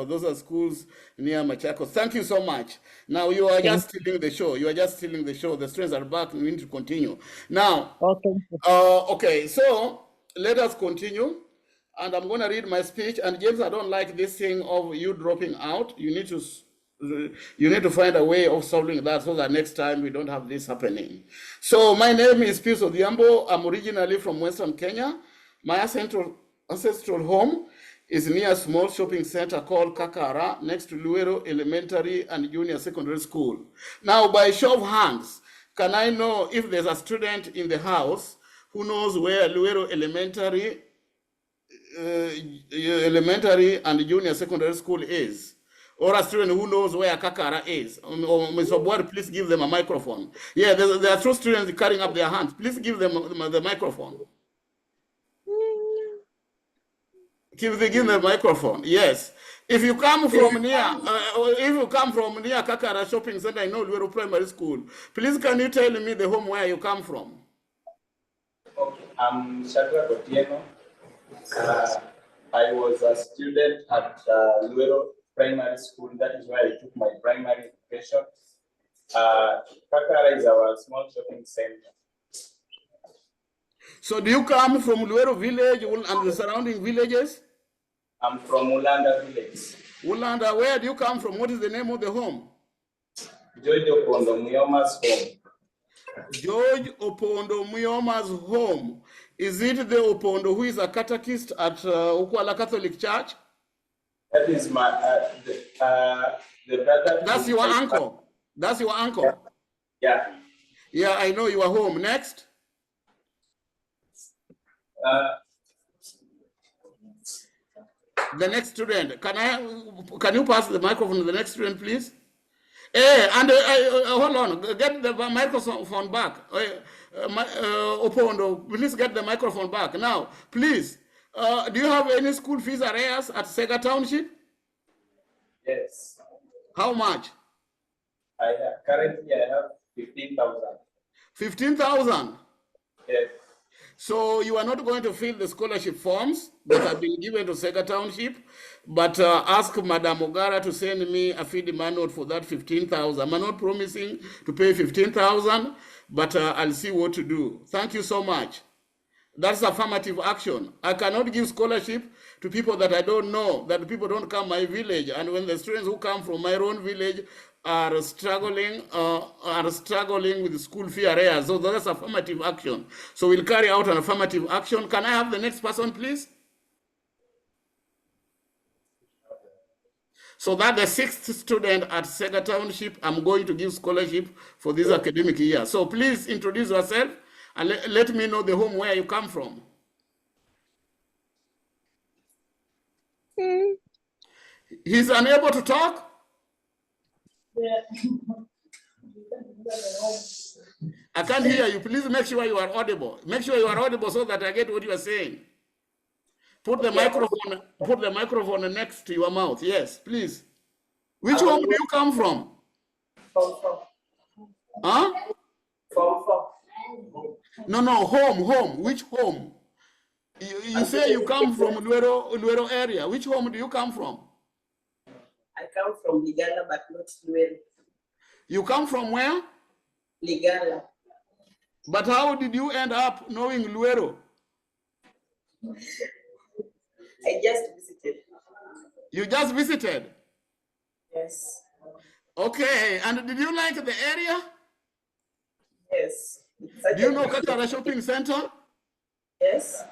Those are schools near Machakos. Thank you so much. Now, you are just stealing the show. You are just stealing the show. The students are back. We need to continue. Now, okay, so let us continue. and I'm going to read my speech. And James, I don't like this thing of you dropping out. You need to find a way of solving that so that next time we don't have this happening. So my name is Pius Odhiambo. I'm originally from Western Kenya. My ancestral home is near a small shopping center called Kakara, next to Luero Elementary and Junior Secondary School. Now, by show of hands, can I know if there's a student in the house who knows where Luero Elementary and Junior Secondary School is? Or a student who knows where Kakara is? Or Mr. Board, please give them a microphone. Yeah, there are two students carrying up their hands. Please give them the microphone. Give them the microphone. Yes. If you come from near, Kakara Shopping Center, I know Luero Primary School. Please, can you tell me the home where you come from? Okay, I'm Shadrach Otieno. I was a student at Luero Primary School. That is where I took my primary education. Kakara is our small shopping center. So do you come from Luero village and the surrounding villages? I'm from Ulanda village. Ulanda, where do you come from? What is the name of the home? George Opondo Myoma's home. George Opondo Myoma's home. Is it the Opondo who is a catechist at Ukwala Catholic Church? That is my the brother. That's your uncle. That's your uncle. Yeah. Yeah, I know your home. Next. The next student. Can you pass the microphone to the next student, please? Hey, and hold on. Get the microphone back. Opondo, please get the microphone back. Now, please, do you have any school fees arrears at Sega Township? Yes. How much? Currently I have 15,000. 15,000? Yes. So you are not going to fill the scholarship forms that have been given to Sega Township, but ask Madam Ogara to send me a feed note for that 15,000. I'm not promising to pay 15,000, but I'll see what to do. Thank you so much. That's affirmative action. I cannot give scholarship to people that I don't know, that people don't come my village. And when the students who come from my own village are struggling with the school fee arrears, so that's affirmative action. So we'll carry out an affirmative action. Can I have the next person, please? So that the sixth student at Sega Township, I'm going to give scholarship for this academic year. So please introduce yourself and let me know the home where you come from. He's unable to talk? Yeah. I can't hear you. Please make sure you are audible. Make sure you are audible so that I get what you are saying. Put the microphone next to your mouth. Yes, please. Which home do you come from? Huh? No, home. Which home? You say you come from Luero area. Which home do you come from? I come from Ligala, but not Luero. You come from where? Ligala. But how did you end up knowing Luero? I just visited. You just visited? Yes. Okay, and did you like the area? Yes. Do you know Kakara Shopping Center? Yes.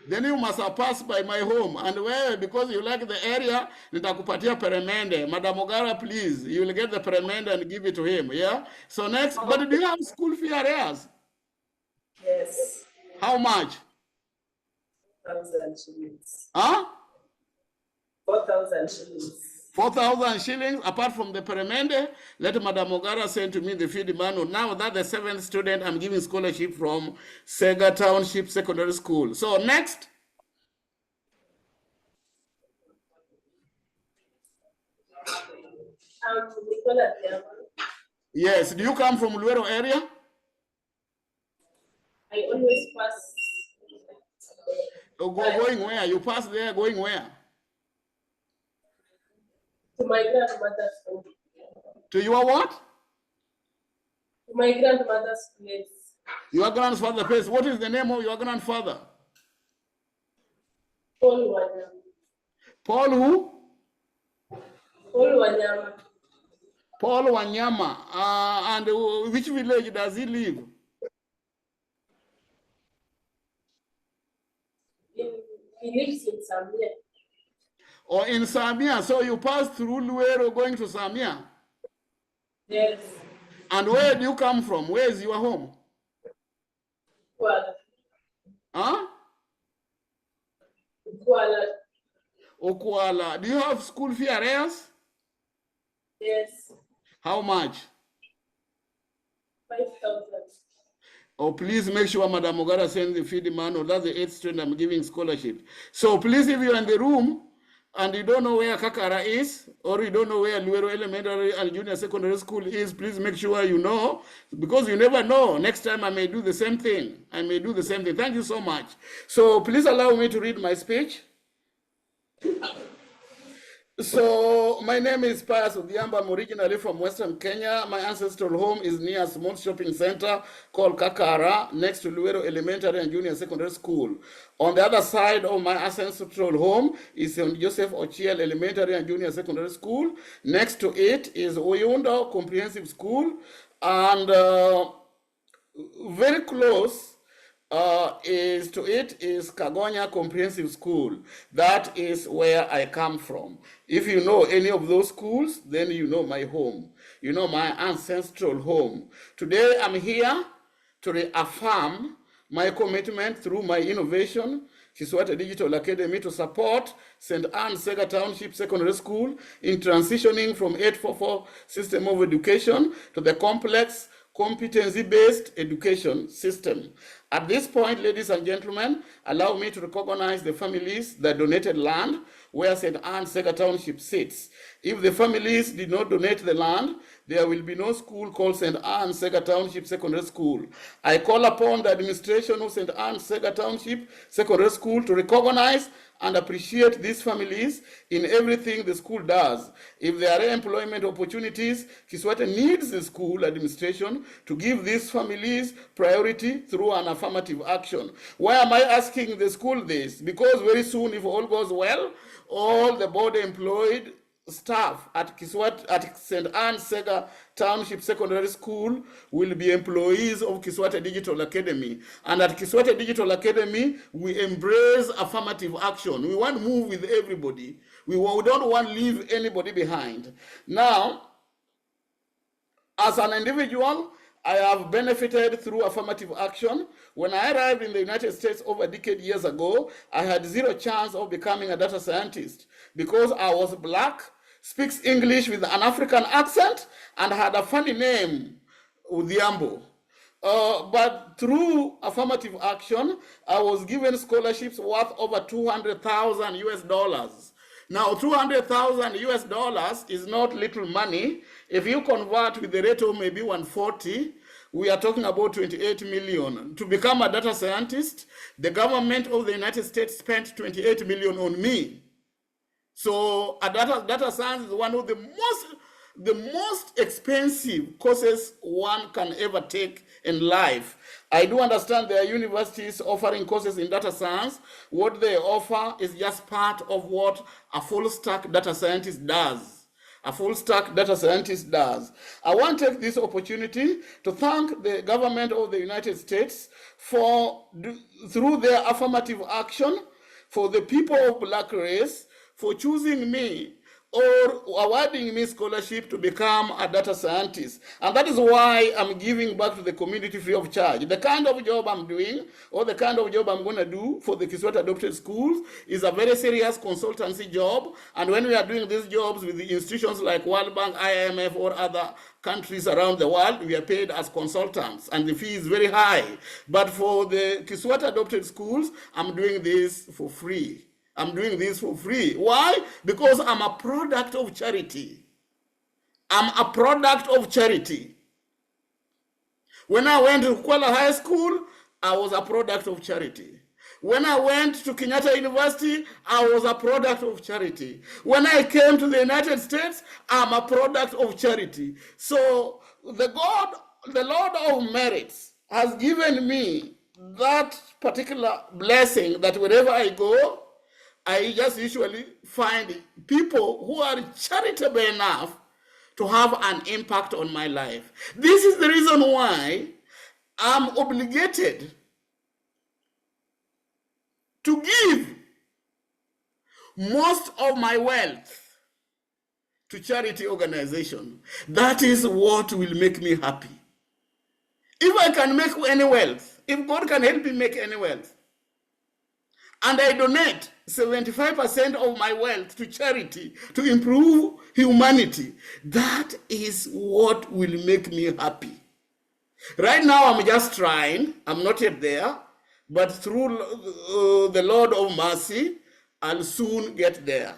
Then you must have passed by my home. And where, because you like the area, nitakupatia peremende. Madam Ogara, please, you will get the peremende and give it to him, yeah? So next, but do you have school fee arrears? Yes. How much? 4,000 shillings. Huh? 4,000 shillings. 4,000 shillings, apart from the peremende. Let Madam Ogara send to me the feed manual. Now that the seventh student, I'm giving scholarship from Sega Township Secondary School. So next. Yes, do you come from Luero area? I always pass. Going where? You pass there, going where? To my grandmother's home. To your what? To my grandmother's place. Your grandfather's place. What is the name of your grandfather? Paul Wanyama. Paul who? Paul Wanyama. Paul Wanyama. And which village does he live? He lives in Zambia. Or in Samia? So you pass through Luero going to Samia? Yes. And where do you come from? Where is your home? Ukwala. Huh? Ukwala. Ukwala. Do you have school fee arrears? Yes. How much? 5,000. Oh, please make sure Madam Ogara sends the feed manual. That's the 8th student I'm giving scholarship. So please, if you're in the room and you don't know where Kakara is, or you don't know where Luero Elementary and Junior Secondary School is, please make sure you know, because you never know. Next time I may do the same thing. Thank you so much. So please allow me to read my speech. So my name is Pius Odhiambo. I'm originally from Western Kenya. My ancestral home is near a small shopping center called Kakara, next to Luero Elementary and Junior Secondary School. On the other side of my ancestral home is St. Joseph Ochiel Elementary and Junior Secondary School. Next to it is Oyundo Comprehensive School, and very close is Kagonya Comprehensive School. That is where I come from. If you know any of those schools, then you know my home. You know my ancestral home. Today I'm here to reaffirm my commitment through my innovation, KISWATE Digital Academy, to support St. Anne's Sega Township Secondary School in transitioning from 844 system of education to the complex competency-based education system. At this point, ladies and gentlemen, allow me to recognize the families that donated land where St. Anne's Sega Township sits. If the families did not donate the land, there will be no school called St. Anne's Sega Township Secondary School. I call upon the administration of St. Anne's Sega Township Secondary School to recognize and appreciate these families in everything the school does. If there are employment opportunities, KISWATE needs the school administration to give these families priority through an affirmative action. Why am I asking the school this? Because very soon, if all goes well, all the board employed staff at St. Anne's Sega Township Secondary School will be employees of KISWATE Digital Academy. And at KISWATE Digital Academy, we embrace affirmative action. We want to move with everybody. We don't want to leave anybody behind. Now, as an individual, I have benefited through affirmative action. When I arrived in the United States over a decade years ago, I had zero chance of becoming a data scientist because I was black, speaks English with an African accent, and had a funny name, Odhiambo. But through affirmative action, I was given scholarships worth over $200,000 US. Now, $200,000 US is not little money. If you convert with the rate of maybe 140, we are talking about 28 million. To become a data scientist, the government of the United States spent 28 million on me. So a data science is one of the most expensive courses one can ever take in life. I do understand there are universities offering courses in data science. What they offer is just part of what a full stack data scientist does. I want to take this opportunity to thank the government of the United States for, through their affirmative action, for the people of black race, for choosing me or awarding me scholarship to become a data scientist. And that is why I'm giving back to the community free of charge. The kind of job I'm doing, or the kind of job I'm going to do for the KISWATE adopted schools is a very serious consultancy job. And when we are doing these jobs with the institutions like World Bank, IMF, or other countries around the world, we are paid as consultants, and the fee is very high. But for the KISWATE adopted schools, I'm doing this for free. Why? Because I'm a product of charity. When I went to Ukwala High School, I was a product of charity. When I went to Kenyatta University, I was a product of charity. When I came to the United States, I'm a product of charity. So the Lord of merits has given me that particular blessing that wherever I go, I just usually find people who are charitable enough to have an impact on my life. This is the reason why I'm obligated to give most of my wealth to charity organization. That is what will make me happy. If I can make any wealth, if God can help me make any wealth, and I donate 75% of my wealth to charity to improve humanity, that is what will make me happy. Right now, I'm just trying. I'm not yet there, but through the Lord of mercy, I'll soon get there.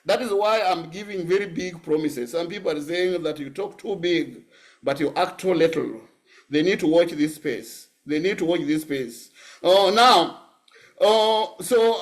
That is why I'm giving very big promises. Some people are saying that you talk too big, but you act too little. They need to watch this space. They need to watch this space. So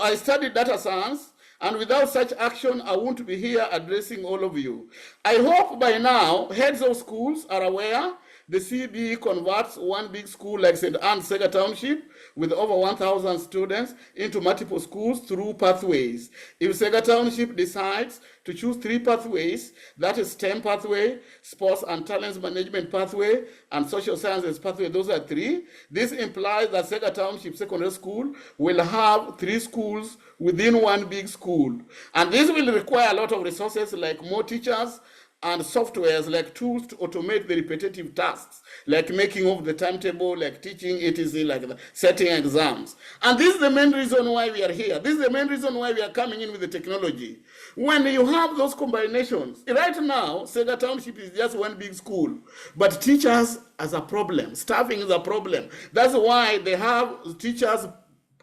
I studied data science, and without such action, I won't be here addressing all of you. I hope by now, heads of schools are aware the CB converts one big school like St. Anne's Sega Township with over 1,000 students into multiple schools through pathways. If Sega Township decides to choose 3 pathways, that is STEM pathway, sports and talents management pathway, and social sciences pathway, those are 3. This implies that Sega Township Secondary School will have 3 schools within one big school. And this will require a lot of resources like more teachers, and softwares like tools to automate the repetitive tasks, like making of the timetable, like teaching, etc., like setting exams. And this is the main reason why we are here. This is the main reason why we are coming in with the technology. When you have those combinations, right now, Sega Township is just one big school, but teachers as a problem, staffing is a problem. That's why they have teachers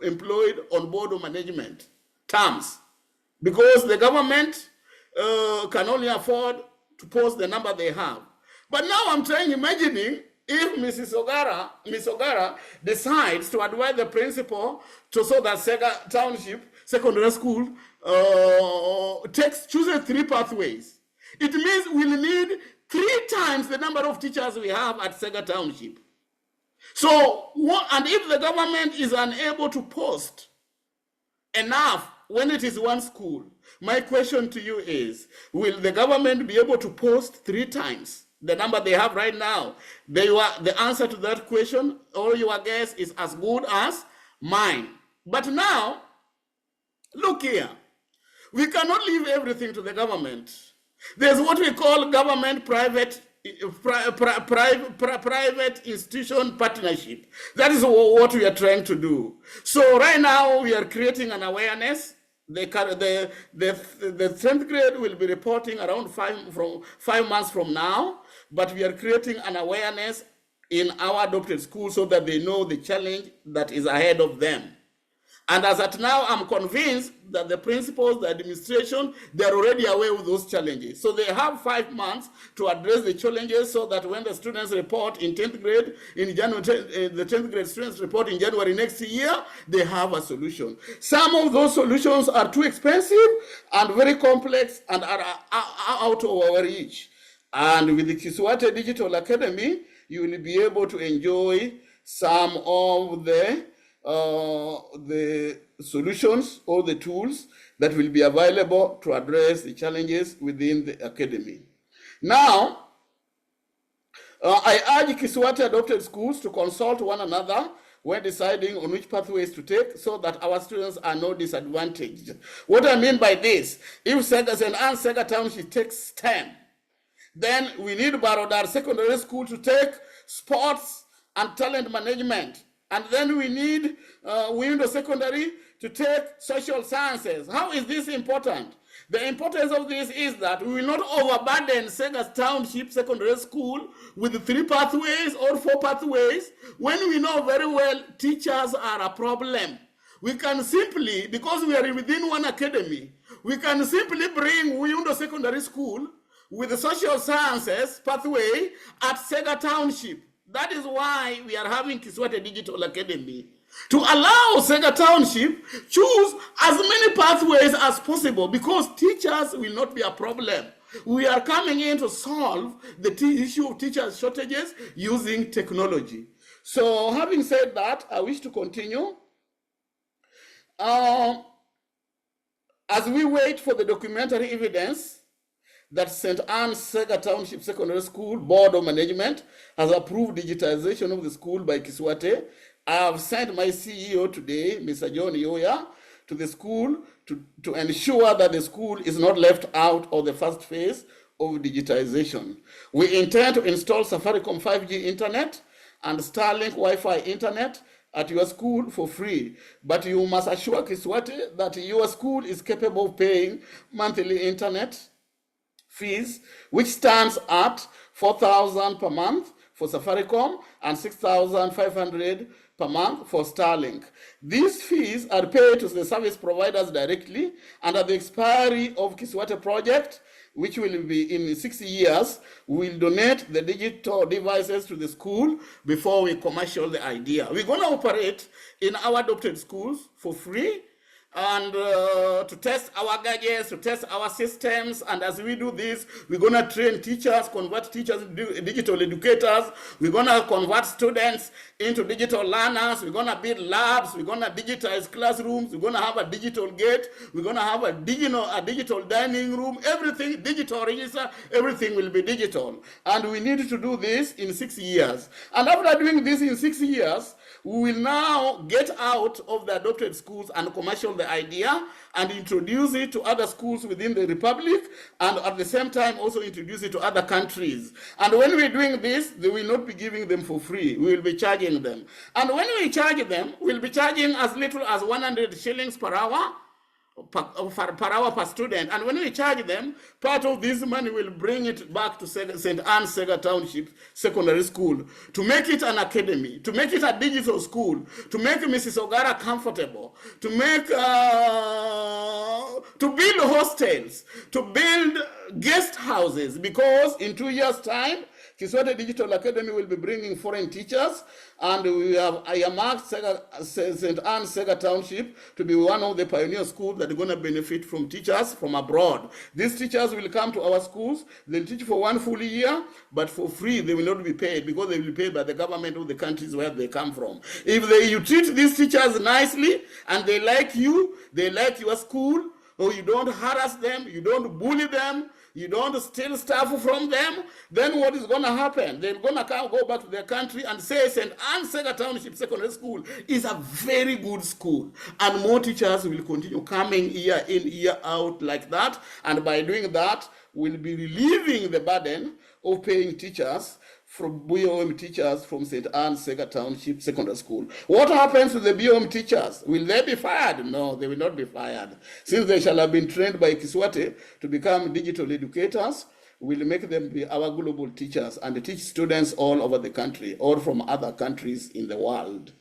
employed on board of management terms, because the government can only afford to post the number they have. But now I'm imagining if Miss Ogara decides to advise the principal so that Sega Township Secondary School chooses 3 pathways. It means we'll need 3 times the number of teachers we have at Sega Township. So, and if the government is unable to post enough when it is one school, my question to you is, will the government be able to post 3 times the number they have right now? The answer to that question, or your guess, is as good as mine. But now, look here. We cannot leave everything to the government. There's what we call government-private institution partnership. That is what we are trying to do. So right now, we are creating an awareness. The 10th grade will be reporting around 5 months from now, but we are creating an awareness in our adopted school so that they know the challenge that is ahead of them. And as at now, I'm convinced that the principals, the administration, they're already aware of those challenges. So they have 5 months to address the challenges so that when the students report in 10th grade, in January, the 10th grade students report in January next year, they have a solution. Some of those solutions are too expensive and very complex and are out of our reach. And with the KISWATE Digital Academy, you will be able to enjoy some of the solutions or the tools that will be available to address the challenges within the academy. Now, I urge KISWATE adopted schools to consult one another when deciding on which pathways to take so that our students are not disadvantaged. What I mean by this, if Sega Township takes STEM, then we need Barodar Secondary School to take sports and talent management. And then we need Window Secondary to take social sciences. How is this important? The importance of this is that we will not overburden Sega Township Secondary School with 3 pathways or 4 pathways when we know very well teachers are a problem. We can simply, because we are within one academy, we can simply bring Window Secondary School with the social sciences pathway at Sega Township. That is why we are having KISWATE Digital Academy, to allow Sega Township choose as many pathways as possible, because teachers will not be a problem. We are coming in to solve the issue of teachers shortages using technology. So having said that, I wish to continue. As we wait for the documentary evidence that St. Anne's Sega Township Secondary School Board of Management has approved digitization of the school by KISWATE, I have sent my CEO today, Mr. John Yoya, to the school to ensure that the school is not left out of the first phase of digitization. We intend to install Safaricom 5G internet and Starlink Wi-Fi internet at your school for free, but you must assure KISWATE that your school is capable of paying monthly internet fees, which stands at 4,000 per month for Safaricom and 6,500 per month for Starlink. These fees are paid to the service providers directly, and at the expiry of KISWATE project, which will be in 6 years, we will donate the digital devices to the school before we commercial the idea. We're going to operate in our adopted schools for free, and to test our gadgets, to test our systems. And as we do this, we're going to train teachers, convert teachers into digital educators. We're going to convert students into digital learners. We're going to build labs. We're going to digitize classrooms. We're going to have a digital gate. We're going to have a digital dining room. Everything digital register. Everything will be digital. And we need to do this in 6 years. And after doing this in 6 years, we will now get out of the adopted schools and commercial the idea and introduce it to other schools within the Republic, and at the same time also introduce it to other countries. And when we're doing this, they will not be giving them for free. We will be charging them. And when we charge them, we'll be charging as little as 100 shillings per hour, per hour per student. And when we charge them, part of this money will bring it back to St. Anne's Sega Township Secondary School to make it an academy, to make it a digital school, to make Mrs. Ogara comfortable, to make to build hostels, to build guest houses, because in 2 years' time, KISWATE Digital Academy will be bringing foreign teachers, and we have earmarked St. Anne's Sega Township to be one of the pioneer schools that are going to benefit from teachers from abroad. These teachers will come to our schools. They'll teach for 1 full year, but for free. They will not be paid, because they will be paid by the government of the countries where they come from. If you treat these teachers nicely and they like you, they like your school, or you don't harass them, you don't bully them, you don't steal stuff from them, then what is going to happen? They're going to go back to their country and say St. Anne's Sega Township Secondary School is a very good school. And more teachers will continue coming year in, year out like that. And by doing that, we'll be relieving the burden of paying teachers from BOM teachers from St. Anne's Sega Township Secondary School. What happens to the BOM teachers? Will they be fired? No, they will not be fired. Since they shall have been trained by KISWATE to become digital educators, we'll make them be our global teachers and teach students all over the country or from other countries in the world.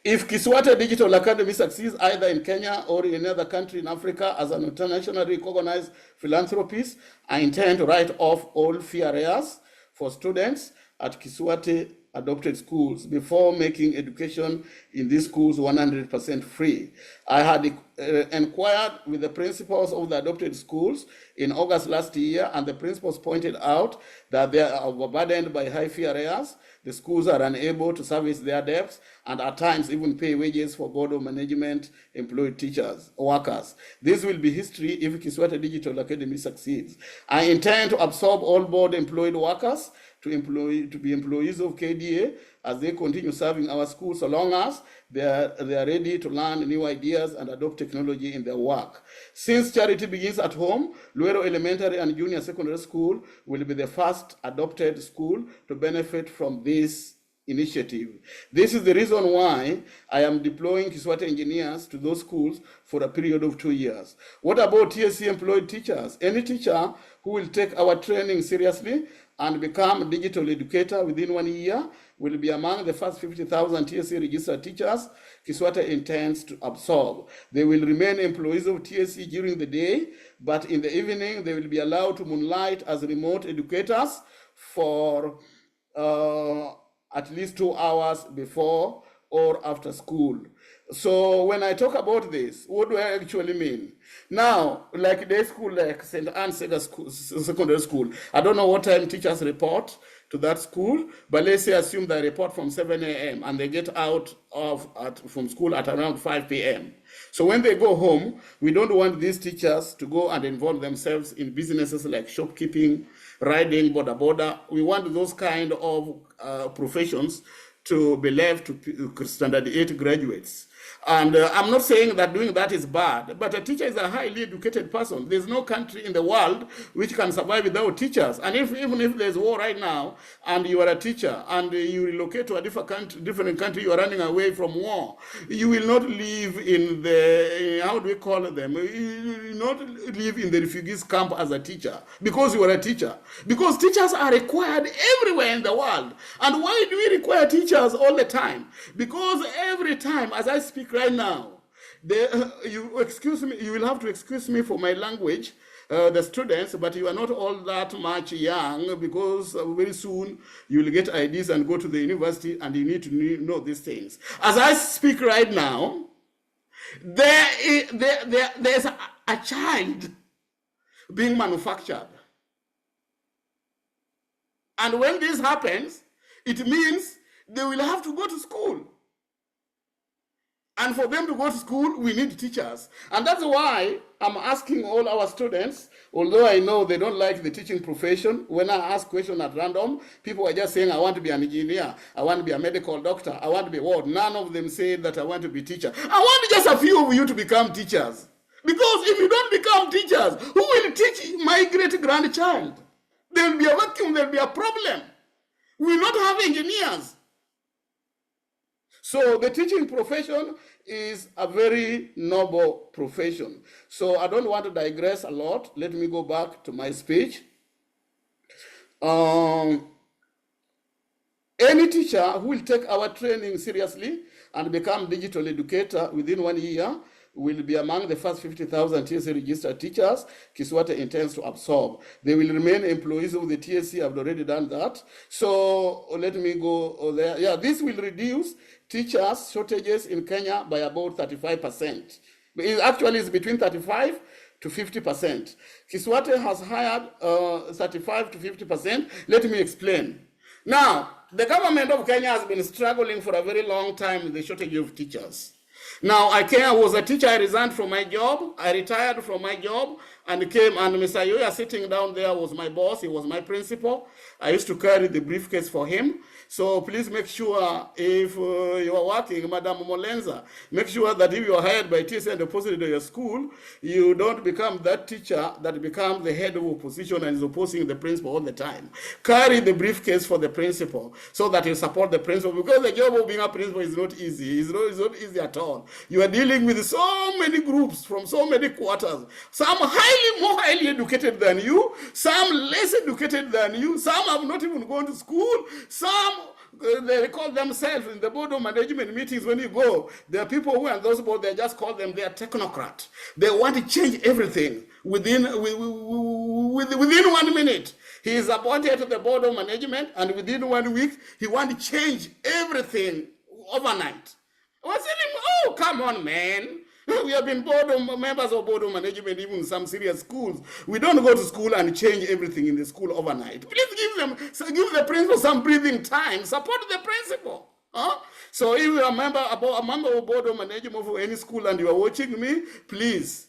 If KISWATE Digital Academy succeeds either in Kenya or in another country in Africa as an internationally recognized philanthropist, I intend to write off all fee arrears for students at KISWATE adopted schools before making education in these schools 100% free. I had inquired with the principals of the adopted schools in August last year, and the principals pointed out that they are overburdened by high fee arrears. The schools are unable to service their debts and at times even pay wages for board of management employed teachers, workers. This will be history if KISWATE Digital Academy succeeds. I intend to absorb all board employed workers to be employees of KDA as they continue serving our schools, so long as they are ready to learn new ideas and adopt technology in their work. Since charity begins at home, Luero Elementary and Junior Secondary School will be the first adopted school to benefit from this initiative. This is the reason why I am deploying KISWATE engineers to those schools for a period of 2 years. What about TSC employed teachers? Any teacher who will take our training seriously and become a digital educator within 1 year will be among the first 50,000 TSC registered teachers KISWATE intends to absorb. They will remain employees of TSC during the day, but in the evening they will be allowed to moonlight as remote educators for at least 2 hours before or after school. So when I talk about this, what do I actually mean? Now, like day school, like St. Anne's Secondary School, I don't know what time teachers report to that school, but let's say assume they report from 7 a.m. and they get out from school at around 5 p.m. So when they go home, we don't want these teachers to go and involve themselves in businesses like shopkeeping, riding, border. We want those kind of professions to be left to standard 8 graduates. And I'm not saying that doing that is bad, but a teacher is a highly educated person. There's no country in the world which can survive without teachers. And even if there's war right now, and you are a teacher, and you relocate to a different country, you are running away from war, you will not live in the, how do we call them? You will not live in the refugees camp as a teacher, because you are a teacher. Because teachers are required everywhere in the world. And why do we require teachers all the time? Because every time, as I speak right now, you will have to excuse me for my language, the students, but you are not all that much young, because very soon you will get IDs and go to the university, and you need to know these things. As I speak right now, there's a child being manufactured. And when this happens, it means they will have to go to school. And for them to go to school, we need teachers. And that's why I'm asking all our students, although I know they don't like the teaching profession, when I ask questions at random, people are just saying, I want to be an engineer, I want to be a medical doctor, I want to be what? None of them say that I want to be teacher. I want just a few of you to become teachers. Because if you don't become teachers, who will teach my great-grandchild? There will be a vacuum, there will be a problem. We will not have engineers. So the teaching profession is a very noble profession. So I don't want to digress a lot. Let me go back to my speech. Any teacher who will take our training seriously and become digital educator within 1 year will be among the first 50,000 TSC registered teachers KISWATE intends to absorb. They will remain employees of the TSC. I've already done that. So let me go there. Yeah, this will reduce teachers shortages in Kenya by about 35%. It actually is between 35 to 50%. KISWATE has hired 35 to 50%. Let me explain. Now, the government of Kenya has been struggling for a very long time with the shortage of teachers. Now, I was a teacher, I resigned from my job, I retired from my job, and came, and Mr. Yoya sitting down there was my boss, he was my principal. I used to carry the briefcase for him. So please make sure if you are working, Madam Molenza, make sure that if you are hired by TSC and deposited to your school, you don't become that teacher that becomes the head of opposition and is opposing the principal all the time. Carry the briefcase for the principal so that you support the principal, because the job of being a principal is not easy. It's not easy at all. You are dealing with so many groups from so many quarters. Some more highly educated than you, some less educated than you, some have not even gone to school, some they call themselves in the board of management meetings when you go. There are people who are on those boards, they just call them, they are technocrat. They want to change everything within 1 minute. He is appointed to the board of management, and within 1 week, he wants to change everything overnight. I was telling him, oh, come on, man. We have been members of board of management, even in some serious schools. We don't go to school and change everything in the school overnight. Please give the principal some breathing time. Support the principal. So if you are a member of board of management of any school and you are watching me, please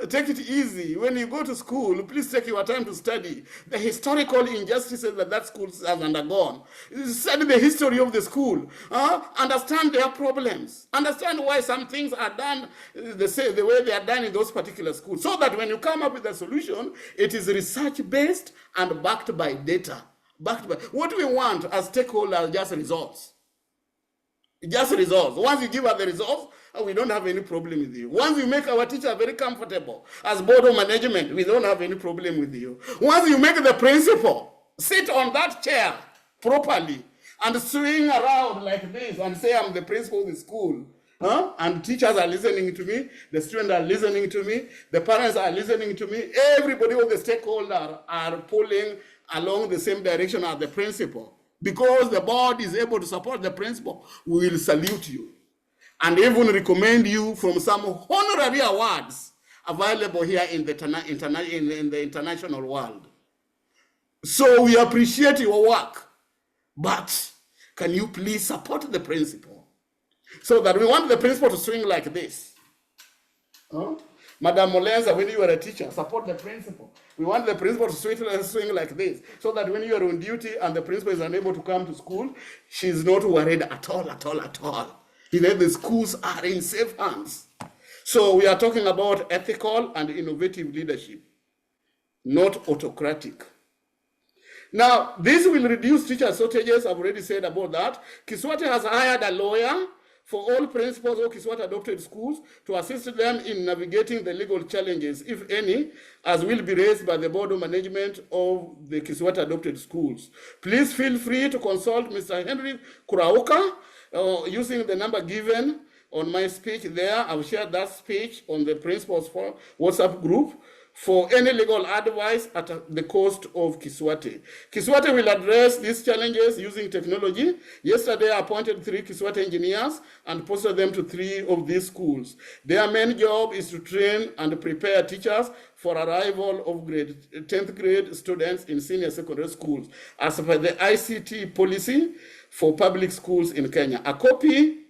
take it easy. When you go to school, please take your time to study the historical injustices that school has undergone. Study the history of the school. Understand their problems. Understand why some things are done the way they are done in those particular schools. So that when you come up with a solution, it is research-based and backed by data. What we want as stakeholders, just results. Just results. Once you give us the results, we don't have any problem with you. Once you make our teacher very comfortable as board of management, we don't have any problem with you. Once you make the principal sit on that chair properly and swing around like this and say, I'm the principal of the school, and teachers are listening to me, the students are listening to me, the parents are listening to me, everybody of the stakeholders are pulling along the same direction as the principal. Because the board is able to support the principal, we will salute you and even recommend you from some honorary awards available here in the international world. So we appreciate your work. But can you please support the principal? So that we want the principal to swing like this. Huh? Madam Molenza, when you are a teacher, support the principal. We want the principal to swing like this, so that when you are on duty and the principal is unable to come to school, she's not worried at all. The schools are in safe hands. So we are talking about ethical and innovative leadership, not autocratic. Now, this will reduce teacher shortages. I've already said about that. KISWATE has hired a lawyer for all principals of KISWATE adopted schools to assist them in navigating the legal challenges, if any, as will be raised by the board of management of the KISWATE adopted schools. Please feel free to consult Mr. Henry Kurauka using the number given on my speech there. I've shared that speech on the principals for WhatsApp group for any legal advice at the cost of KISWATE. KISWATE will address these challenges using technology. Yesterday, I appointed 3 KISWATE engineers and posted them to 3 of these schools. Their main job is to train and prepare teachers for arrival of 10th grade students in senior secondary schools, as per the ICT policy for public schools in Kenya. A copy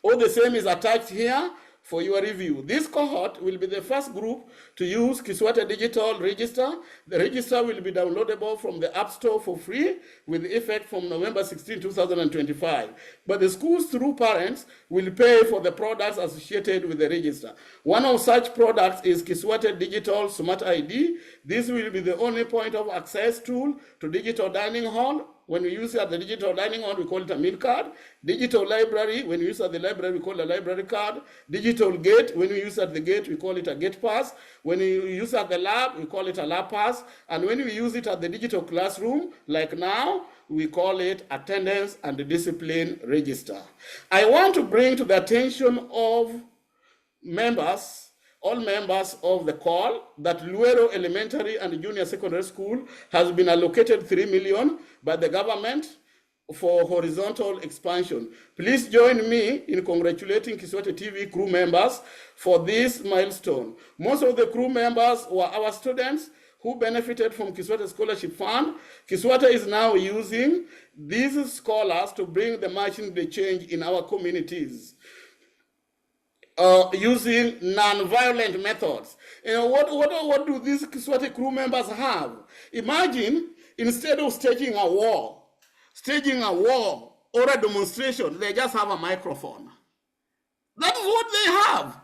of the same is attached here for your review. This cohort will be the first group to use KISWATE Digital Register. The register will be downloadable from the App Store for free with effect from November 16, 2025. But the schools, through parents, will pay for the products associated with the register. One of such products is KISWATE Digital Smart ID. This will be the only point of access tool to digital dining hall. When we use it at the digital dining hall, we call it a meal card. Digital library, when we use it at the library, we call it a library card. Digital gate, when we use it at the gate, we call it a gate pass. When we use it at the lab, we call it a lab pass. And when we use it at the digital classroom, like now, we call it attendance and discipline register. I want to bring to the attention of members, all members of the call, that Luero Elementary and Junior Secondary School has been allocated 3 million by the government for horizontal expansion. Please join me in congratulating KISWATE TV crew members for this milestone. Most of the crew members were our students who benefited from KISWATE Scholarship Fund. KISWATE is now using these scholars to bring the change in our communities. Using non-violent methods. You know, what do these KISWATE crew members have? Imagine, instead of staging a war or a demonstration, they just have a microphone. That is what they have.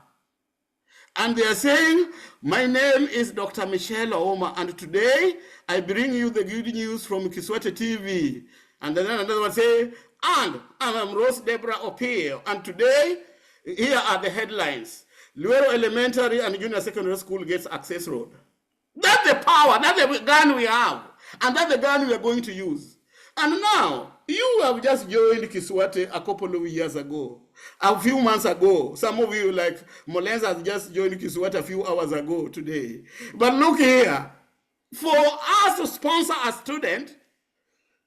And they are saying, my name is Dr. Michelle Ouma, and today I bring you the good news from KISWATE TV. And then another one say, and I'm RoseDebrah Opiyo, and today, here are the headlines. Luero Elementary and Junior Secondary School gets access road. That's the power, that's the gun we have. And that's the gun we are going to use. And now, you have just joined KISWATE a couple of years ago, a few months ago. Some of you, like Molenza, has just joined KISWATE a few hours ago today. But look here, for us to sponsor a student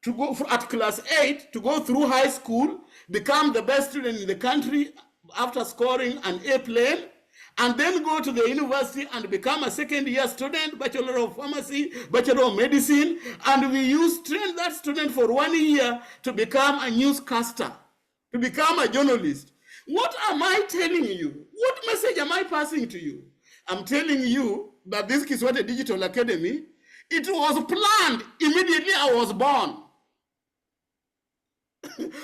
to go at class 8, to go through high school, become the best student in the country, after scoring an A plane, and then go to the university and become a second-year student, Bachelor of Pharmacy, Bachelor of Medicine, and we train that student for 1 year to become a newscaster, to become a journalist. What am I telling you? What message am I passing to you? I'm telling you that this KISWATE Digital Academy, it was planned immediately I was born.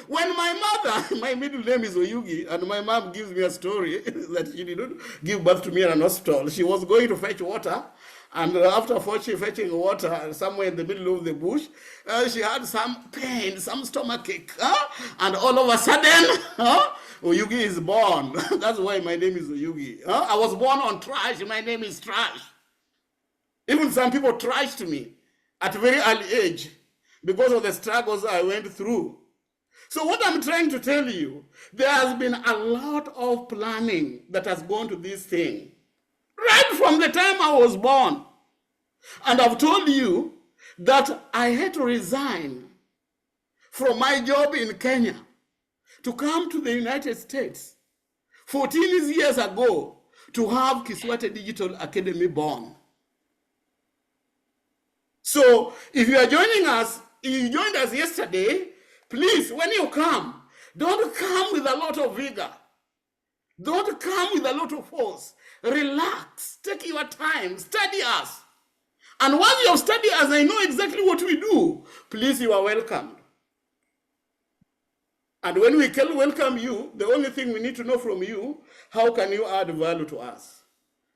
When my mother, my middle name is Oyugi, and my mom gives me a story that she did not give birth to me in an hospital. She was going to fetch water, and after fetching water somewhere in the middle of the bush, she had some pain, some stomachache, and all of a sudden, Oyugi is born. That's why my name is Oyugi. I was born on trash, my name is Trash. Even some people trashed me at a very early age because of the struggles I went through. So what I'm trying to tell you, there has been a lot of planning that has gone to this thing, right from the time I was born. And I've told you that I had to resign from my job in Kenya to come to the United States 14 years ago to have KISWATE Digital Academy born. So if you are joining us you joined us yesterday, please, when you come, don't come with a lot of vigor. Don't come with a lot of force. Relax, take your time, study us. And once you have studied us, I know exactly what we do. Please, you are welcomed. And when we can welcome you, the only thing we need to know from you, how can you add value to us?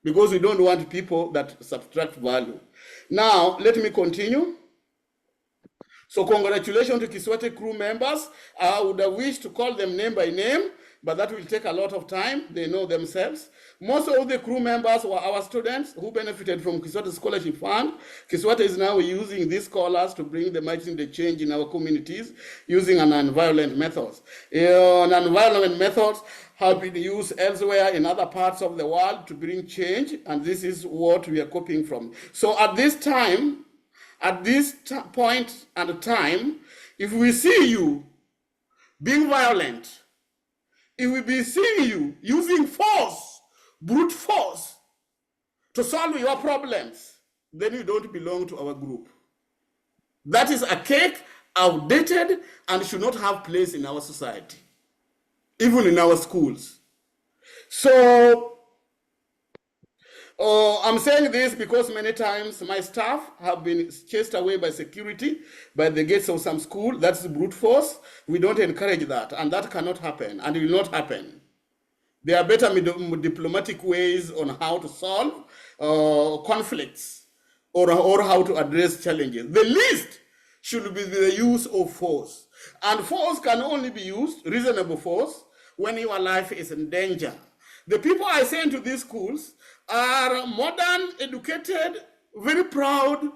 Because we don't want people that subtract value. Now, let me continue. So congratulations to KISWATE crew members. I would have wished to call them name by name, but that will take a lot of time. They know themselves. Most of the crew members were our students who benefited from KISWATE Scholarship Fund. KISWATE is now using these scholars to bring the change in our communities using non-violent methods. Non-violent methods have been used elsewhere in other parts of the world to bring change, and this is what we are copying from. So at this time, at this point and time, if we see you being violent, if we be seeing you using force, brute force, to solve your problems, then you don't belong to our group. That is archaic, outdated, and should not have place in our society, even in our schools. So, I'm saying this because many times my staff have been chased away by security, by the gates of some school. That's brute force. We don't encourage that, and that cannot happen, and will not happen. There are better diplomatic ways on how to solve conflicts or how to address challenges. The least should be the use of force. And force can only be used, reasonable force, when your life is in danger. The people I send to these schools are modern, educated, very proud,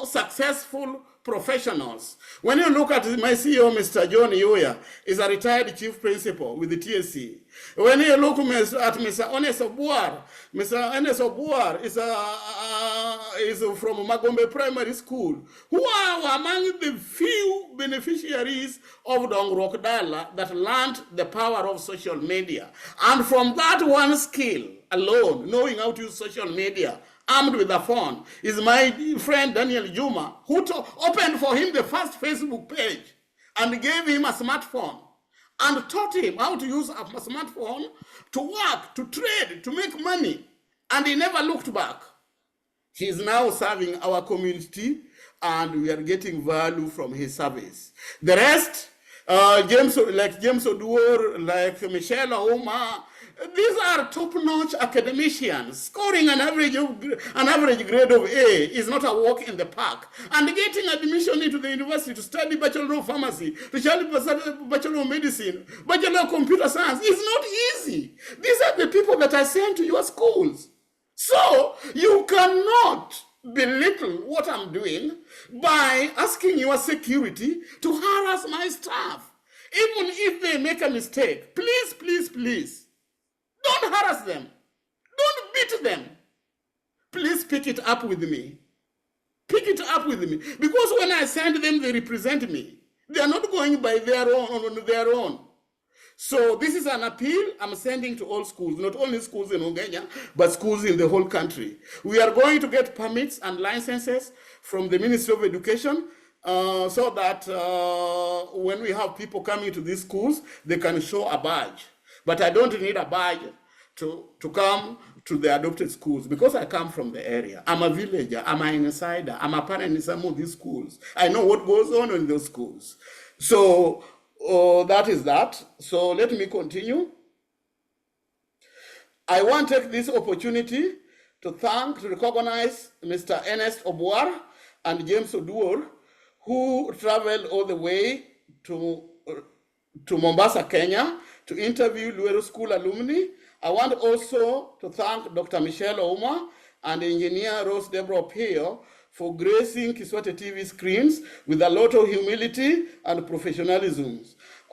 successful professionals. When you look at my CEO, Mr. John Yoya, is a retired chief principal with the TSC. When you look at Mr. Ones Obuar, Mr. Ones Obuar is from Magombe Primary School, who are among the few beneficiaries of Dongrok Dala that learned the power of social media. And from that one skill alone, knowing how to use social media, armed with a phone, is my friend Daniel Juma, who opened for him the first Facebook page and gave him a smartphone and taught him how to use a smartphone to work, to trade, to make money. And he never looked back. He is now serving our community, and we are getting value from his service. The rest, James Oduor, like Michelle Ouma, these are top-notch academicians. Scoring an average grade of A is not a walk in the park. And getting admission into the university to study Bachelor of Pharmacy, to study Bachelor of Medicine, Bachelor of Computer Science is not easy. These are the people that I send to your schools. So you cannot belittle what I'm doing by asking your security to harass my staff. Even if they make a mistake, please, please, please, don't harass them. Don't beat them. Please pick it up with me. Pick it up with me. Because when I send them, they represent me. They are not going by their own, on their own. So this is an appeal I'm sending to all schools, not only schools in Uganda, but schools in the whole country. We are going to get permits and licenses from the Ministry of Education so that when we have people coming to these schools, they can show a badge. But I don't need a badge to come to the adopted schools because I come from the area. I'm a villager, I'm an insider, I'm a parent in some of these schools. I know what goes on in those schools. So that is that. So let me continue. I want to take this opportunity to recognize Mr. Ernest Obuar and James Oduor, who traveled all the way to Mombasa, Kenya, to interview Luero School alumni. I want also to thank Dr. Michelle Ouma and Engineer RoseDebrah Opiyo for gracing KISWATE TV screens with a lot of humility and professionalism.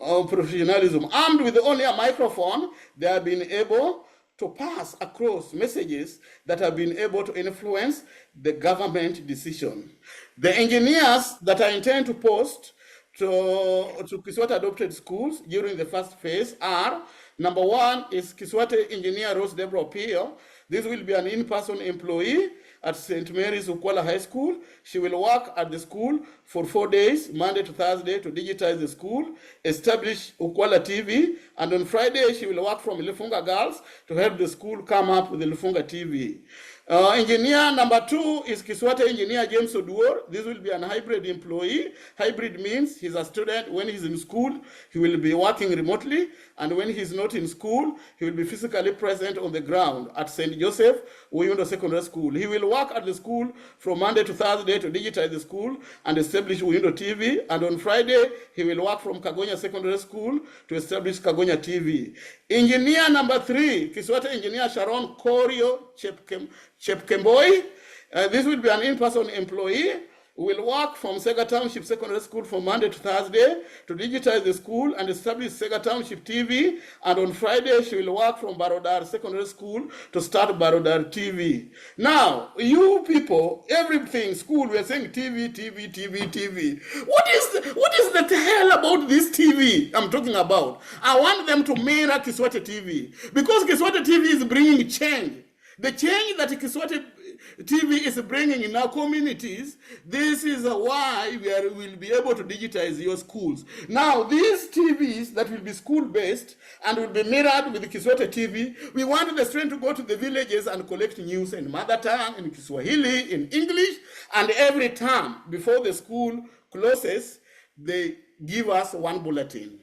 Armed with only a microphone, they have been able to pass across messages that have been able to influence the government decision. The engineers that I intend to post to KISWATE adopted schools during the first phase are, number one is KISWATE Engineer RoseDebrah Opiyo. This will be an in-person employee at St. Mary's Ukwala High School. She will work at the school for 4 days, Monday to Thursday, to digitize the school, establish UKWALA TV, and on Friday she will work from Lifunga Girls to help the school come up with the Lifunga TV. Engineer number 2 is KISWATE Engineer James Oduor. This will be an hybrid employee. Hybrid means he's a student. When he's in school, he will be working remotely, and when he's not in school, he will be physically present on the ground at St. Joseph Uyundo Secondary School. He will work at the school from Monday to Thursday to digitize the school and establish Uyundo TV, and on Friday, he will work from Kagonya Secondary School to establish Kagonya TV. Engineer number 3, KISWATE Engineer Sharon Korio Chepkemboi. This will be an in-person employee who will work from Sega Township Secondary School from Monday to Thursday to digitize the school and establish Segatownship TV. And on Friday, she will work from Barodar Secondary School to start Barodar TV. Now, you people, everything, school, we are saying TV, TV, TV, TV. What is the hell about this TV I'm talking about? I want them to mirror KISWATE TV, because KISWATE TV is bringing change. The change that KISWATE TV is bringing in our communities, this is why we will be able to digitize your schools. Now, these TVs that will be school-based and will be mirrored with KISWATE TV, we want the students to go to the villages and collect news in mother tongue, in Kiswahili, in English, and every time before the school closes, they give us 1 bulletin,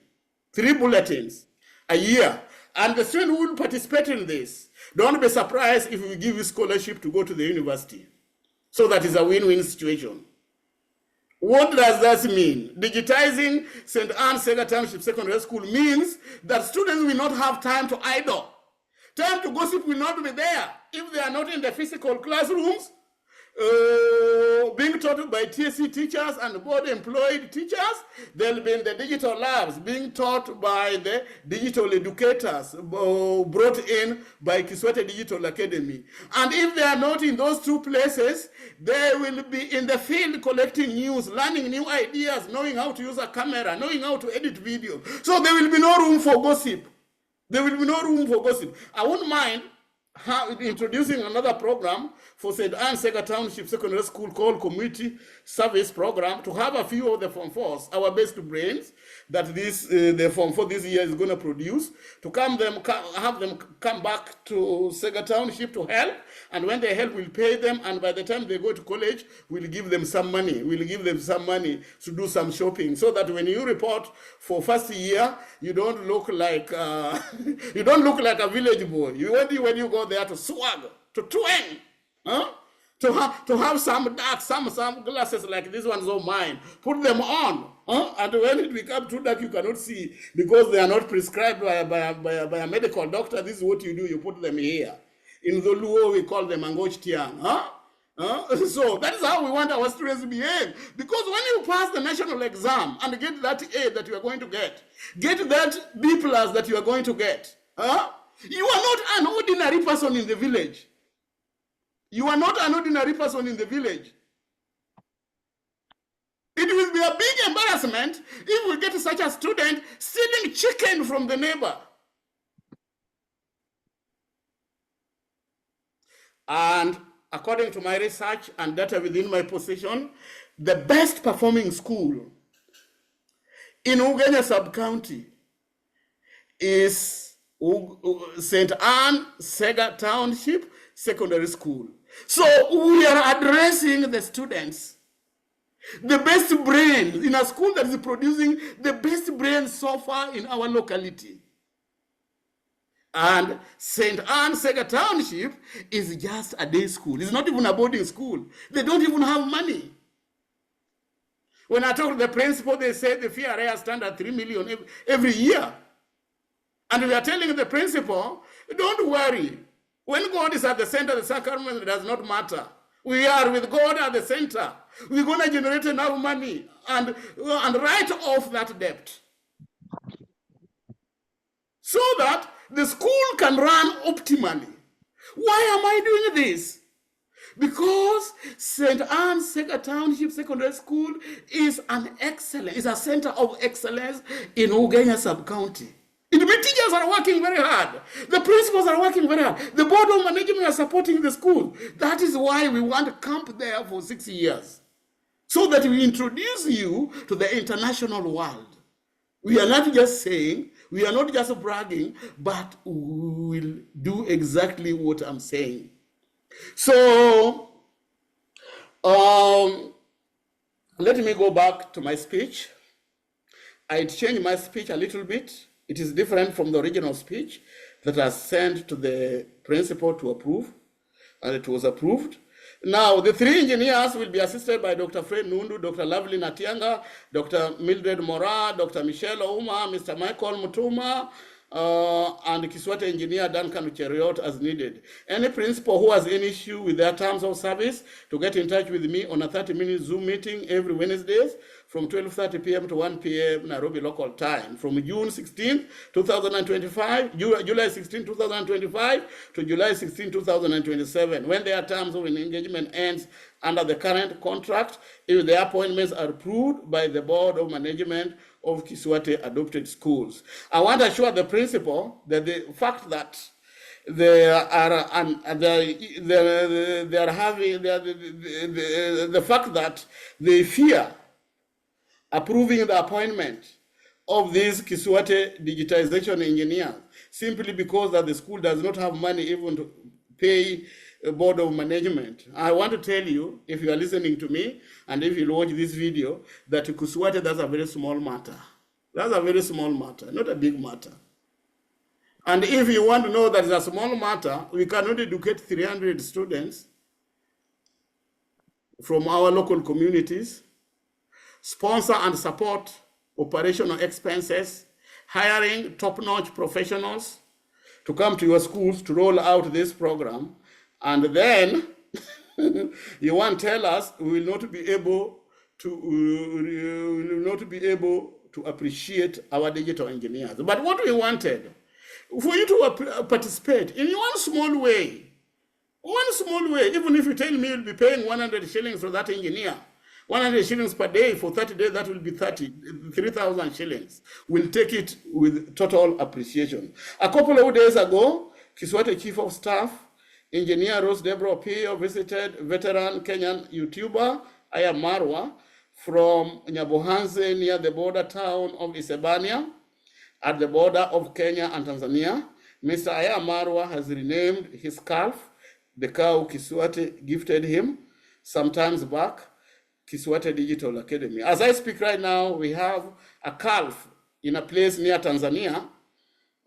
3 bulletins a year. And the student who will participate in this, don't be surprised if we give you scholarship to go to the university. So that is a win-win situation. What does that mean? Digitizing St. Anne's Sega Township Secondary School means that students will not have time to idle. Time to gossip will not be there if they are not in the physical classrooms, being taught by TSC teachers and board-employed teachers. They'll be in the digital labs, being taught by the digital educators brought in by KISWATE Digital Academy. And if they are not in those 2 places, they will be in the field collecting news, learning new ideas, knowing how to use a camera, knowing how to edit video. So there will be no room for gossip. There will be no room for gossip. I wouldn't mind introducing another program for St. Anne's Sega Township Secondary School called Community Service Program, to have a few of the Form 4s, our best brains, that the Form 4 this year is going to produce, to have them come back to Sega Township to help, and when they help, we'll pay them, and by the time they go to college, we'll give them some money. We'll give them some money to do some shopping, so that when you report for first year, you don't look like you don't look like a village boy. When you go there to swag, to twang, huh? To have some dark, some glasses like this one's of mine, put them on, huh? And when it becomes too dark, you cannot see, because they are not prescribed by a medical doctor. This is what you do, you put them here. In the Luo, we call them Angoch Tiang, huh? So that is how we want our students to behave. Because when you pass the national exam and get that A that you are going to get that B+ that you are going to get, huh? You are not an ordinary person in the village. You are not an ordinary person in the village. It will be a big embarrassment if we get such a student stealing chicken from the neighbor. And according to my research and data within my possession, the best performing school in Ugenya sub-county is St. Anne Sega Township Secondary School. So we are addressing the students, the best brains in a school that is producing the best brains so far in our locality. And St. Anne Sega Township is just a day school. It's not even a boarding school. They don't even have money. When I talk to the principal, they say the fee area stand at 3 million every year. And we are telling the principal, don't worry. When God is at the center, the sacrament does not matter. We are with God at the center. We're going to generate enough money and write off that debt, so that the school can run optimally. Why am I doing this? Because St. Anne Sega Township Secondary School is a center of excellence in Ugenya sub-county. It means teachers are working very hard. The principals are working very hard. The board of management are supporting the school. That is why we want to camp there for 6 years, so that we introduce you to the international world. We are not just saying, we are not just bragging, but we will do exactly what I'm saying. So, let me go back to my speech. I changed my speech a little bit. It is different from the original speech that I sent to the principal to approve, and it was approved. Now, the 3 engineers will be assisted by Dr. Fred Nundu, Dr. Lovely Natianga, Dr. Mildred Mora, Dr. Michelle Ouma, Mr. Michael Mutuma, and KISWATE Engineer Duncan Cheriot as needed. Any principal who has any issue with their terms of service to get in touch with me on a 30-minute Zoom meeting every Wednesdays from 12:30 p.m. to 1 p.m. Nairobi local time, from June 16, 2025, July 16, 2025 to July 16, 2027, when their terms of engagement ends under the current contract, if the appointments are approved by the Board of Management of KISWATE adopted schools. I want to assure the principal that the fact that they are the fact that they fear approving the appointment of these KISWATE digitization engineers simply because that the school does not have money even to pay a board of management. I want to tell you, if you are listening to me and if you watch this video, that KISWATE, that's a very small matter. That's a very small matter, not a big matter. And if you want to know that it's a small matter, we cannot educate 300 students from our local communities, sponsor and support operational expenses, hiring top-notch professionals to come to your schools to roll out this program, and then you want to tell us we will not be able to appreciate our digital engineers. But what we wanted, for you to participate in one small way, even if you tell me you'll be paying 100 shillings for that engineer, 100 shillings per day for 30 days, that will be 3,000 shillings. We'll take it with total appreciation. A couple of days ago, KISWATE Chief of Staff, Engineer RoseDebrah Opiyo, visited veteran Kenyan YouTuber Aya Marwa from Nyabohanse near the border town of Isebania at the border of Kenya and Tanzania. Mr. Aya Marwa has renamed his calf, the cow KISWATE gifted him some times back, KISWATE Digital Academy. As I speak right now, we have a calf in a place near Tanzania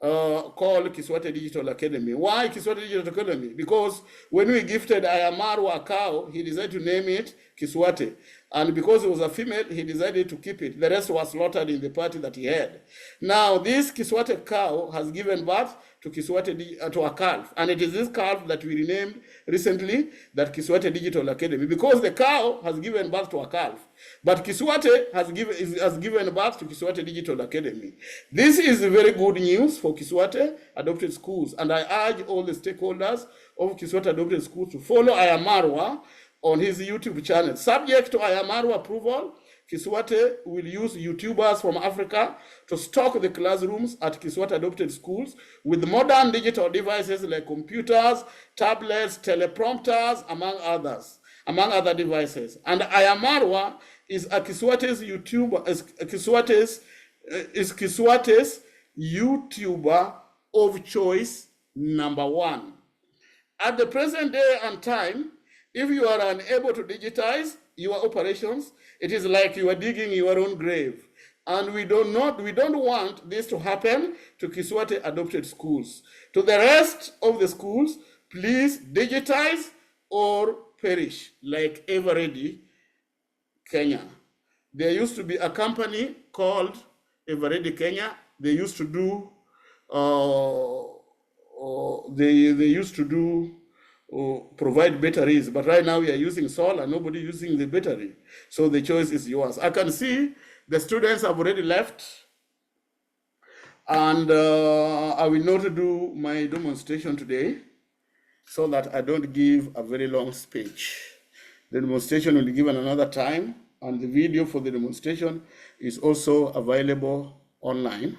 called KISWATE Digital Academy. Why KISWATE Digital Academy? Because when we gifted Ayamaru a cow, he decided to name it KISWATE. And because it was a female, he decided to keep it. The rest was slaughtered in the party that he had. Now, this KISWATE cow has given birth to KISWATE to a calf. And it is this calf that we renamed recently that KISWATE Digital Academy, because the cow has given birth to a calf. But KISWATE has given birth to KISWATE Digital Academy. This is very good news for KISWATE adopted schools. And I urge all the stakeholders of KISWATE adopted schools to follow Ayamarwa on his YouTube channel. Subject to Ayamarwa approval, KISWATE will use YouTubers from Africa to stock the classrooms at KISWATE adopted schools with modern digital devices like computers, tablets, teleprompters, among other devices. And Ayamarwa is a KISWATE's YouTuber of choice #1. At the present day and time, if you are unable to digitize your operations, it is like you are digging your own grave. And we don't want this to happen to KISWATE adopted schools. To the rest of the schools, please digitize or perish, like Everready Kenya. There used to be a company called Everready Kenya. They used to do provide batteries, but right now we are using solar, nobody using the battery. So the choice is yours. I can see the students have already left, and I will not do my demonstration today so that I don't give a very long speech. The demonstration will be given another time, and the video for the demonstration is also available online.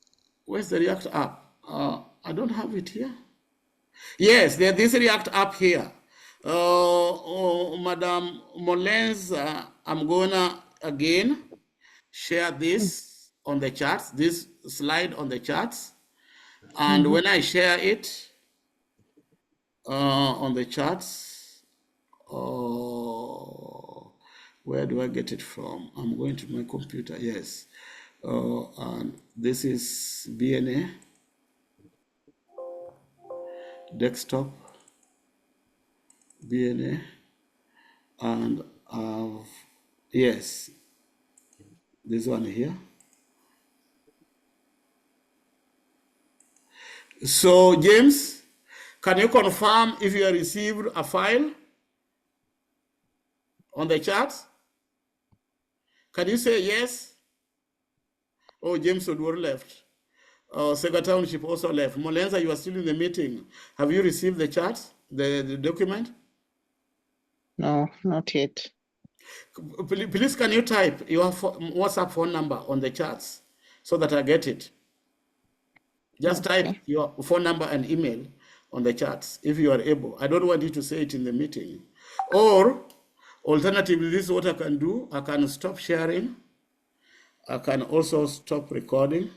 Where's the React app? I don't have it here. Yes, there's this React app here. Madam Molens, I'm gonna again share this on the charts, this slide on the charts. And when I share it on the charts, where do I get it from? I'm going to my computer, yes. And this is BNA, desktop, BNA, and yes, this one here. So James, can you confirm if you have received a file on the chat? Can you say yes? Oh, James Odwor left. Sega Township also left. Molenza, you are still in the meeting. Have you received the chat, the document? No, not yet. Please, can you type your WhatsApp phone number on the charts so that I get it? Just type your phone number and email on the charts if you are able. I don't want you to say it in the meeting. Or, alternatively, this is what I can do. I can stop sharing. I can also stop recording.